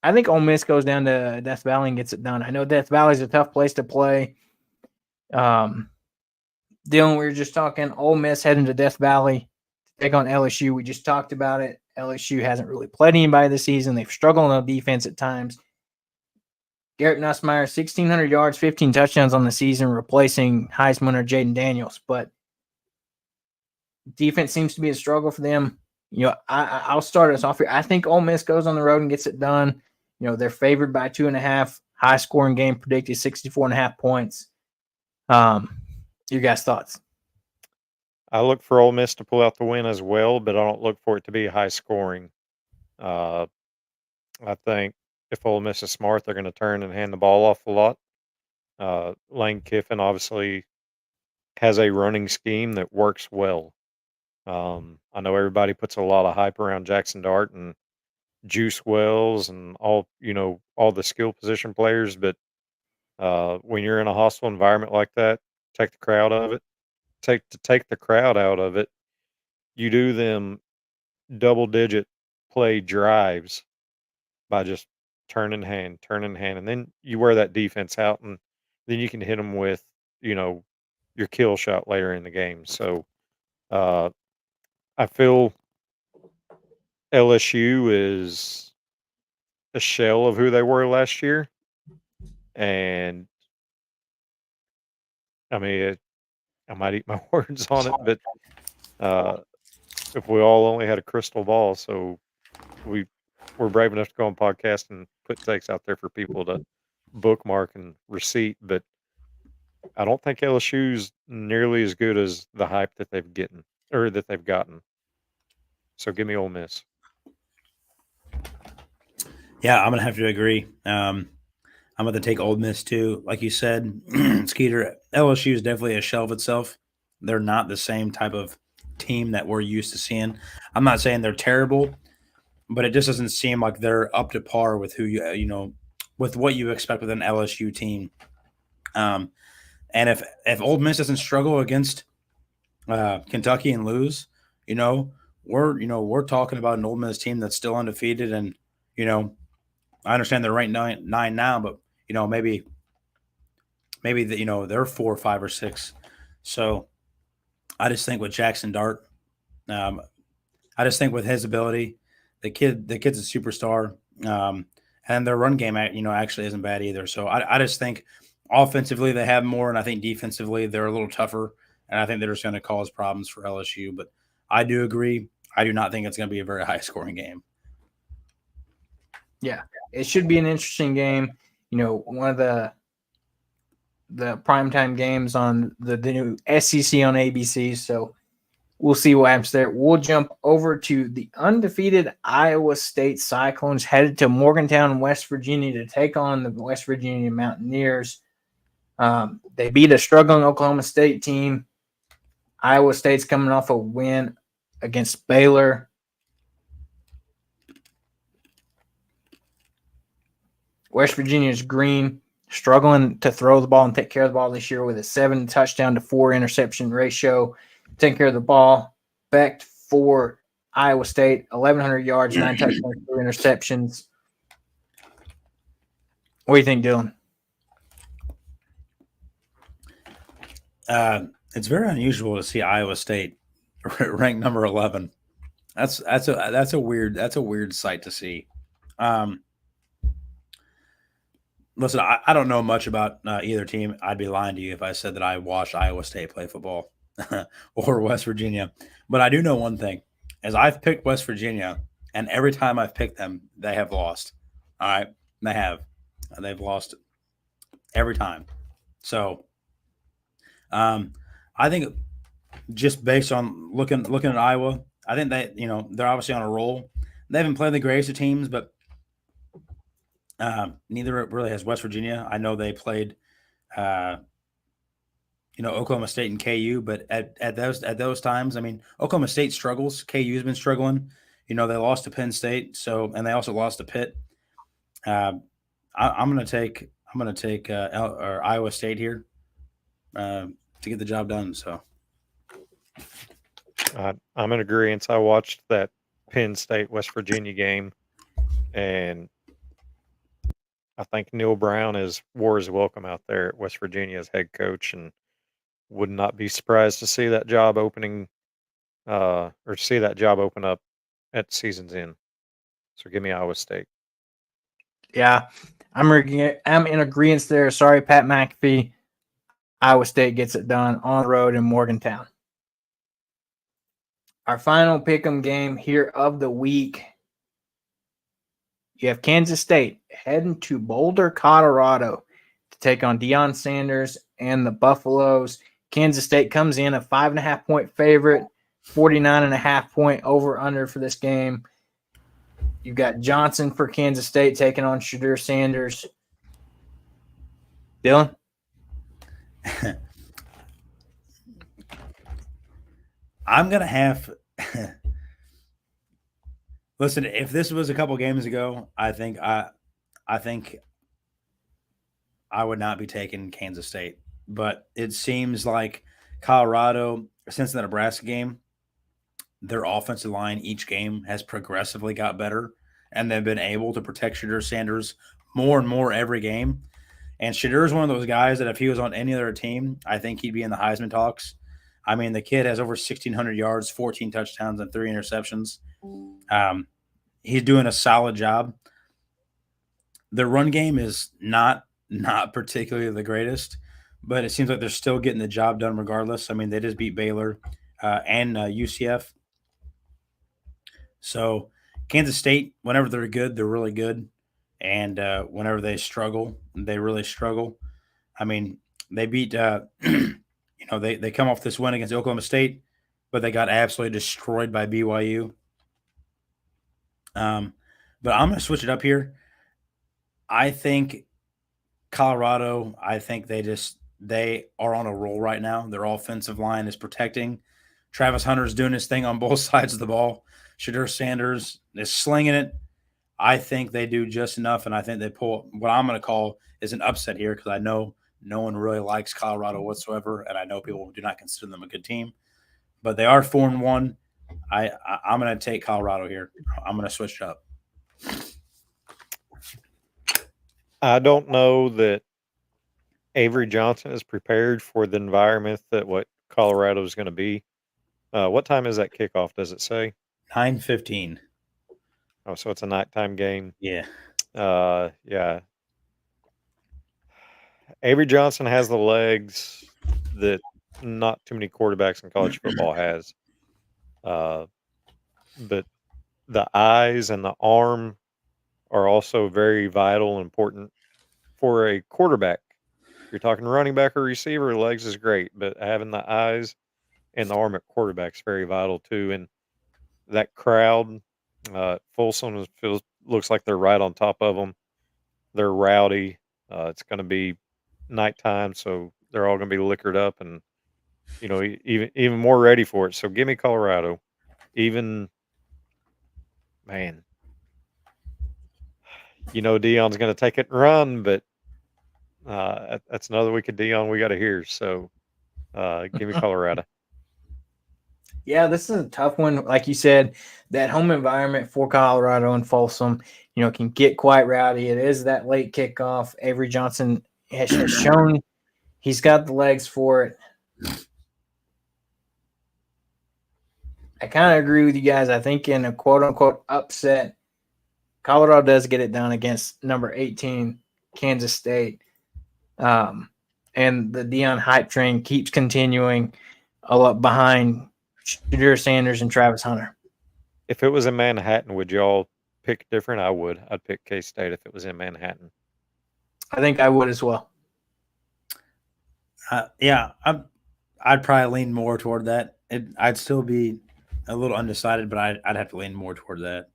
I think Ole Miss goes down to Death Valley and gets it done. I know Death Valley is a tough place to play. Dylan, we were just talking Ole Miss heading to Death Valley to take on LSU. We just talked about it. LSU hasn't really played anybody this season. They've struggled on defense at times. Garrett Nussmeier, 1,600 yards, 15 touchdowns on the season, replacing Heisman winner Jaden Daniels. But defense seems to be a struggle for them. You know, I'll start us off here. I think Ole Miss goes on the road and gets it done. You know, they're favored by 2.5. High-scoring game predicted 64.5 points. Your guys' thoughts? I look for Ole Miss to pull out the win as well, but I don't look for it to be high-scoring. I think if Ole Miss is smart, they're going to turn and hand the ball off a lot. Lane Kiffin obviously has a running scheme that works well. I know everybody puts a lot of hype around Jackson Dart and Juice Wells and all the skill position players, but when you're in a hostile environment like that, take the crowd out of it. Take the crowd out of it. You do them double-digit play drives by just turning hand, and then you wear that defense out, and then you can hit them with your kill shot later in the game. So I feel LSU is a shell of who they were last year, and I mean, I might eat my words on it, but if we all only had a crystal ball, so we're brave enough to go on podcast and put takes out there for people to bookmark and receipt, but I don't think LSU's nearly as good as the hype that they've gotten. So give me Ole Miss. Yeah, I'm gonna have to agree. I'm gonna take Ole Miss too. Like you said, Skeeter, LSU is definitely a shell of itself. They're not the same type of team that we're used to seeing. I'm not saying they're terrible, but it just doesn't seem like they're up to par with who with what you expect with an LSU team. And if Ole Miss doesn't struggle against Kentucky and lose, we're talking about an Ole Miss team that's still undefeated, and I understand they're ranked nine now, but maybe they're 4, 5, or 6. So I just think with Jackson Dart, I just think with his ability, the kid's a superstar, and their run game actually isn't bad either. So I just think offensively they have more, and I think defensively they're a little tougher, and I think they're just going to cause problems for LSU. But I do agree. I do not think it's going to be a very high-scoring game. Yeah, it should be an interesting game. One of the primetime games on the new SEC on ABC. So we'll see what happens there. We'll jump over to the undefeated Iowa State Cyclones headed to Morgantown, West Virginia to take on the West Virginia Mountaineers. They beat a struggling Oklahoma State team. Iowa State's coming off a win against Baylor. West Virginia's green, struggling to throw the ball and take care of the ball this year with a 7 touchdown to 4 interception ratio. Taking care of the ball. Back for Iowa State, 1,100 yards, 9 touchdowns, 4 interceptions. What do you think, Dillon? It's very unusual to see Iowa State ranked number 11. That's a weird sight to see. Listen, I don't know much about either team. I'd be lying to you if I said that I watched Iowa State play football or West Virginia. But I do know one thing, as I've picked West Virginia, and every time I've picked them, they have lost. All right? They have. They've lost every time. So I think just based on looking at Iowa, I think they're obviously on a roll. They haven't played the greatest of teams, but neither really has West Virginia. I know they played, Oklahoma State and KU, but at those times, I mean, Oklahoma State struggles. KU's been struggling. They lost to Penn State, and they also lost to Pitt. I'm going to take Iowa State here to get the job done. So I'm in agreement. I watched that Penn State West Virginia game, and I think Neil Brown is war is welcome out there at West Virginia as head coach, and would not be surprised to see that job opening, or see that job open up at season's end. So give me Iowa State. Yeah, I'm in agreement there. Sorry, Pat McAfee. Iowa State gets it done on the road in Morgantown. Our final pick'em game here of the week. You have Kansas State heading to Boulder, Colorado to take on Deion Sanders and the Buffaloes. Kansas State comes in a 5.5-point favorite, 49.5-point over-under for this game. You've got Johnson for Kansas State taking on Shedeur Sanders. Dillon? I'm going to have – listen, if this was a couple games ago, I think I would not be taking Kansas State. But it seems like Colorado, since the Nebraska game, their offensive line each game has progressively got better, and they've been able to protect Shedeur Sanders more and more every game. And Shedeur is one of those guys that if he was on any other team, I think he'd be in the Heisman talks. I mean, the kid has over 1,600 yards, 14 touchdowns, and 3 interceptions. He's doing a solid job. The run game is not particularly the greatest, but it seems like they're still getting the job done regardless. I mean, they just beat Baylor and UCF. So Kansas State, whenever they're good, they're really good. And whenever they struggle, they really struggle. I mean, they beat they come off this win against Oklahoma State, but they got absolutely destroyed by BYU. But I'm going to switch it up here. I think Colorado, they are on a roll right now. Their offensive line is protecting. Travis Hunter's doing his thing on both sides of the ball. Shedeur Sanders is slinging it. I think they do just enough, and I think they pull what I'm going to call is an upset here because I know no one really likes Colorado whatsoever, and I know people do not consider them a good team. But they are 4-1. I'm going to take Colorado here. I'm going to switch it up. I don't know that Avery Johnson is prepared for the environment that what Colorado is going to be. What time is that kickoff? Does it say? 9:15. Oh, so it's a nighttime game. Yeah. Yeah. Avery Johnson has the legs that not too many quarterbacks in college football has. But the eyes and the arm are also very vital and important for a quarterback. If you're talking running back or receiver, legs is great, but having the eyes and the arm at quarterback is very vital too. And that crowd, Folsom looks like they're right on top of them. They're rowdy. It's going to be nighttime, so they're all going to be liquored up and even more ready for it. So give me Colorado. Even man, Dion's going to take it and run, but that's another week of Dion we got to hear. So give me Colorado. Yeah, this is a tough one. Like you said, that home environment for Colorado and Folsom, can get quite rowdy. It is that late kickoff. Avery Johnson has shown he's got the legs for it. I kind of agree with you guys. I think in a quote-unquote upset, Colorado does get it done against number 18, Kansas State. And the Dion hype train keeps continuing a lot behind Shedeur Sanders and Travis Hunter. If it was in Manhattan, would y'all pick different? I would. I'd pick K-State if it was in Manhattan. I think I would as well. Yeah, I'd probably lean more toward that. I'd still be a little undecided, but I'd have to lean more toward that.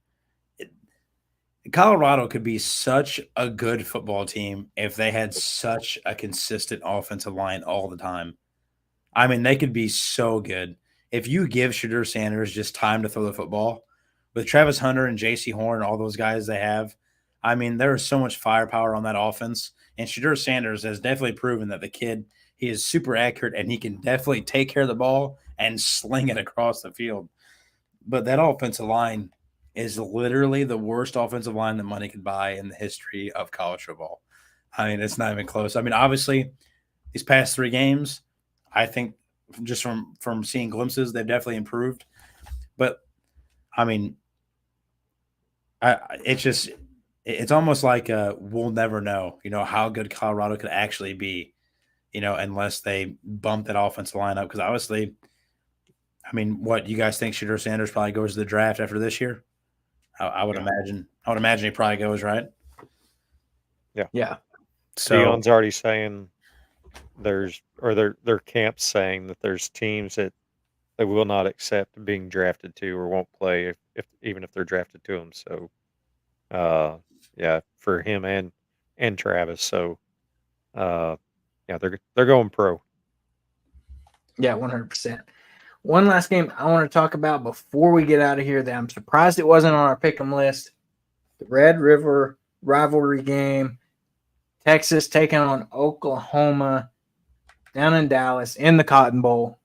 Colorado could be such a good football team if they had such a consistent offensive line all the time. I mean, they could be so good. If you give Shedeur Sanders just time to throw the football, with Travis Hunter and J.C. Horn and all those guys they have, I mean, there is so much firepower on that offense. And Shedeur Sanders has definitely proven that the kid, he is super accurate and he can definitely take care of the ball and sling it across the field. But that offensive line is literally the worst offensive line that money could buy in the history of college football. I mean, it's not even close. I mean, obviously, these past 3 games, I think just from seeing glimpses, they've definitely improved. But, I mean, it's almost like we'll never know, how good Colorado could actually be, unless they bump that offensive line up. Because obviously, I mean, what you guys think Shedeur Sanders probably goes to the draft after this year? I would imagine. I would imagine he probably goes, right? Yeah. So Dion's already saying their camp's saying that there's teams that they will not accept being drafted to or won't play even if they're drafted to them. So, yeah, for him and Travis. So, yeah, they're going pro. Yeah, 100%. One last game I want to talk about before we get out of here that I'm surprised it wasn't on our pick'em list. The Red River rivalry game. Texas taking on Oklahoma down in Dallas in the Cotton Bowl.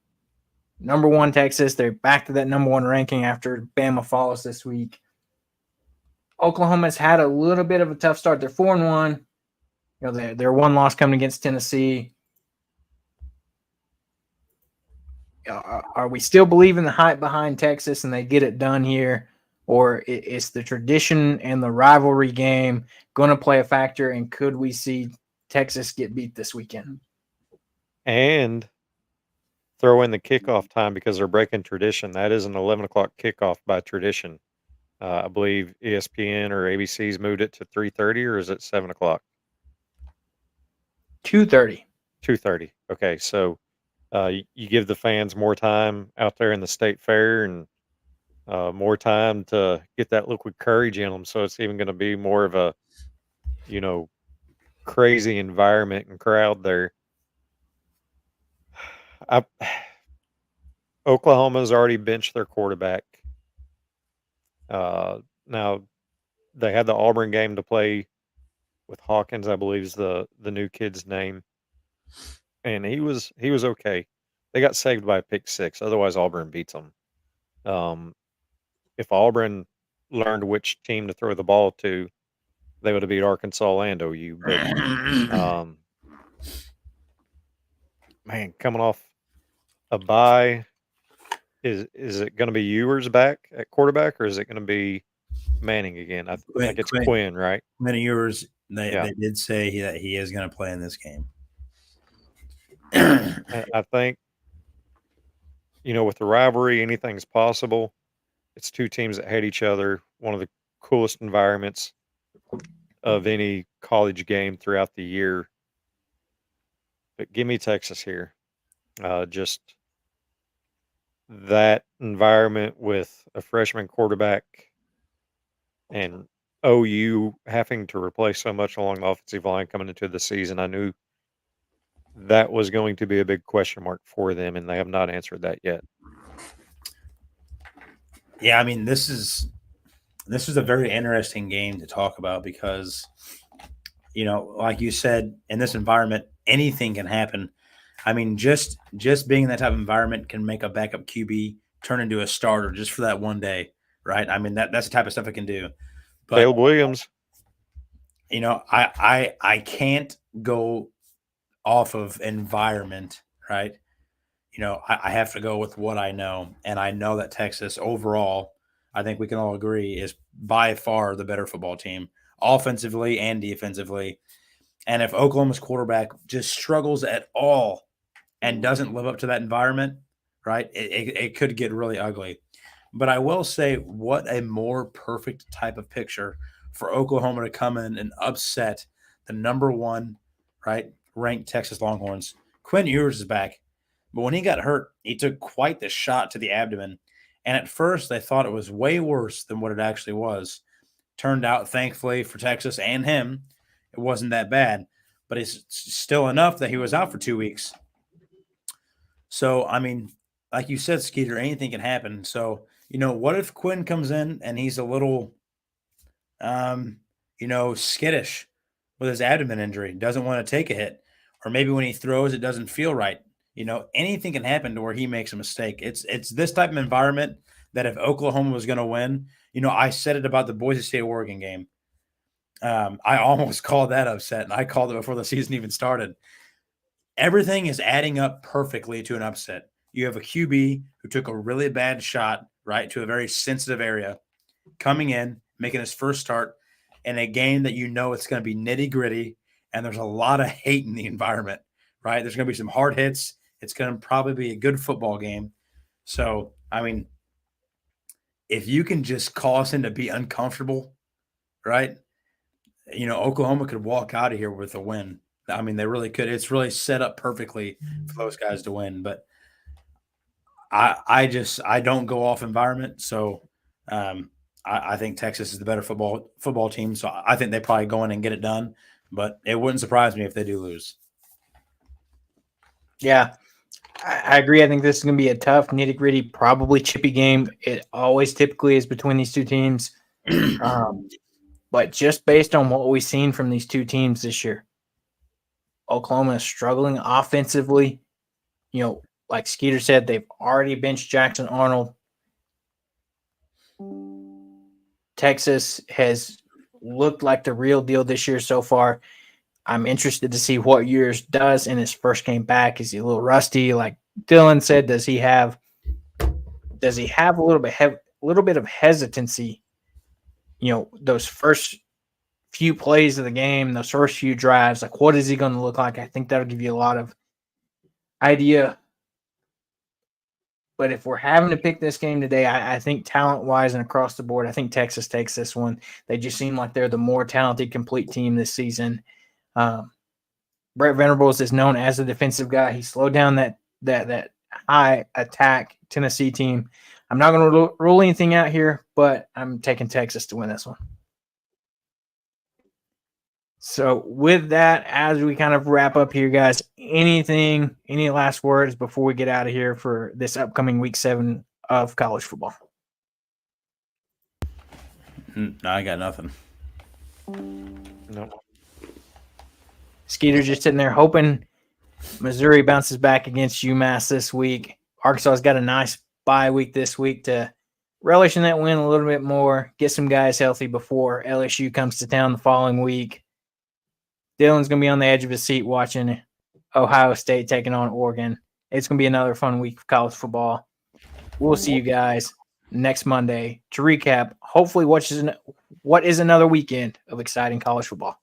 Number 1 Texas. They're back to that number 1 ranking after Bama falls this week. Oklahoma's had a little bit of a tough start. They're 4-1. Their one loss coming against Tennessee. Are we still believing the hype behind Texas and they get it done here? Or is the tradition and the rivalry game going to play a factor? And could we see Texas get beat this weekend? And throw in the kickoff time because they're breaking tradition. That is an 11 o'clock kickoff by tradition. I believe ESPN or ABC's moved it to 3:30, or is it 7 o'clock? 2:30. 2:30. Okay, so you give the fans more time out there in the state fair and more time to get that liquid courage in them. So it's even going to be more of a, crazy environment and crowd there. Oklahoma's already benched their quarterback. Now they had the Auburn game to play with Hawkins, I believe is the new kid's name. And he was okay. They got saved by a pick 6. Otherwise, Auburn beats them. If Auburn learned which team to throw the ball to, they would have beat Arkansas and OU. But man, coming off a bye, is it going to be Ewers back at quarterback, or is it going to be Manning again? I think it's Quinn, right? Quinn Ewers. They did say that he is going to play in this game. I think, with the rivalry, anything's possible. It's 2 teams that hate each other. One of the coolest environments of any college game throughout the year. But give me Texas here. Just that environment with a freshman quarterback and OU having to replace so much along the offensive line coming into the season, I knew that was going to be a big question mark for them, and they have not answered that yet. Yeah, I mean, this is a very interesting game to talk about because, like you said, in this environment, anything can happen. I mean, just being in that type of environment can make a backup QB turn into a starter just for that one day, right? I mean, that's the type of stuff it can do. But Caleb Williams. I can't go off of environment, right? I have to go with what I know, and I know that Texas overall, I think we can all agree, is by far the better football team, offensively and defensively. And if Oklahoma's quarterback just struggles at all and doesn't live up to that environment, right, it could get really ugly. But I will say, what a more perfect type of picture for Oklahoma to come in and upset the number one, right, ranked Texas Longhorns. Quinn Ewers is back. But when he got hurt, he took quite the shot to the abdomen. And at first, they thought it was way worse than what it actually was. Turned out, thankfully for Texas and him, it wasn't that bad. But it's still enough that he was out for 2 weeks. So, I mean, like you said, Skeeter, anything can happen. So, what if Quinn comes in and he's a little, skittish with his abdomen injury, doesn't want to take a hit, or maybe when he throws, it doesn't feel right. Anything can happen to where he makes a mistake. It's this type of environment that if Oklahoma was going to win, I said it about the Boise State Oregon game. I almost called that upset, and I called it before the season even started. Everything is adding up perfectly to an upset. You have a QB who took a really bad shot, right, to a very sensitive area, coming in, making his first start in a game that it's going to be nitty-gritty, and there's a lot of hate in the environment, right? There's going to be some hard hits. It's going to probably be a good football game. So, I mean, if you can just cause him to be uncomfortable, right, Oklahoma could walk out of here with a win. I mean, they really could. It's really set up perfectly for those guys to win. But I don't go off environment. So I think Texas is the better football team. So I think they probably go in and get it done. But it wouldn't surprise me if they do lose. Yeah, I agree. I think this is going to be a tough, nitty-gritty, probably chippy game. It always typically is between these two teams. But just based on what we've seen from these two teams this year, Oklahoma is struggling offensively. Like Skeeter said, they've already benched Jackson Arnold. Texas has looked like the real deal this year so far. I'm interested to see what Ewers does in his first game back. Is he a little rusty? Like Dillon said, does he have a little bit of hesitancy? Those first few plays of the game, those first few drives, like what is he going to look like? I think that'll give you a lot of idea. But if we're having to pick this game today, I think talent-wise and across the board, I think Texas takes this one. They just seem like they're the more talented, complete team this season. Brett Venables is known as a defensive guy. He slowed down that high attack Tennessee team. I'm not going to rule anything out here, but I'm taking Texas to win this one. So with that, as we kind of wrap up here, guys, any last words before we get out of here for this upcoming week 7 of college football? No, I got nothing. No. Skeeter just sitting there hoping Missouri bounces back against UMass this week. Arkansas's got a nice bye week this week to relish in that win a little bit more, get some guys healthy before LSU comes to town the following week. Dillon's going to be on the edge of his seat watching Ohio State taking on Oregon. It's going to be another fun week of college football. We'll see you guys next Monday to recap, hopefully, what is another weekend of exciting college football.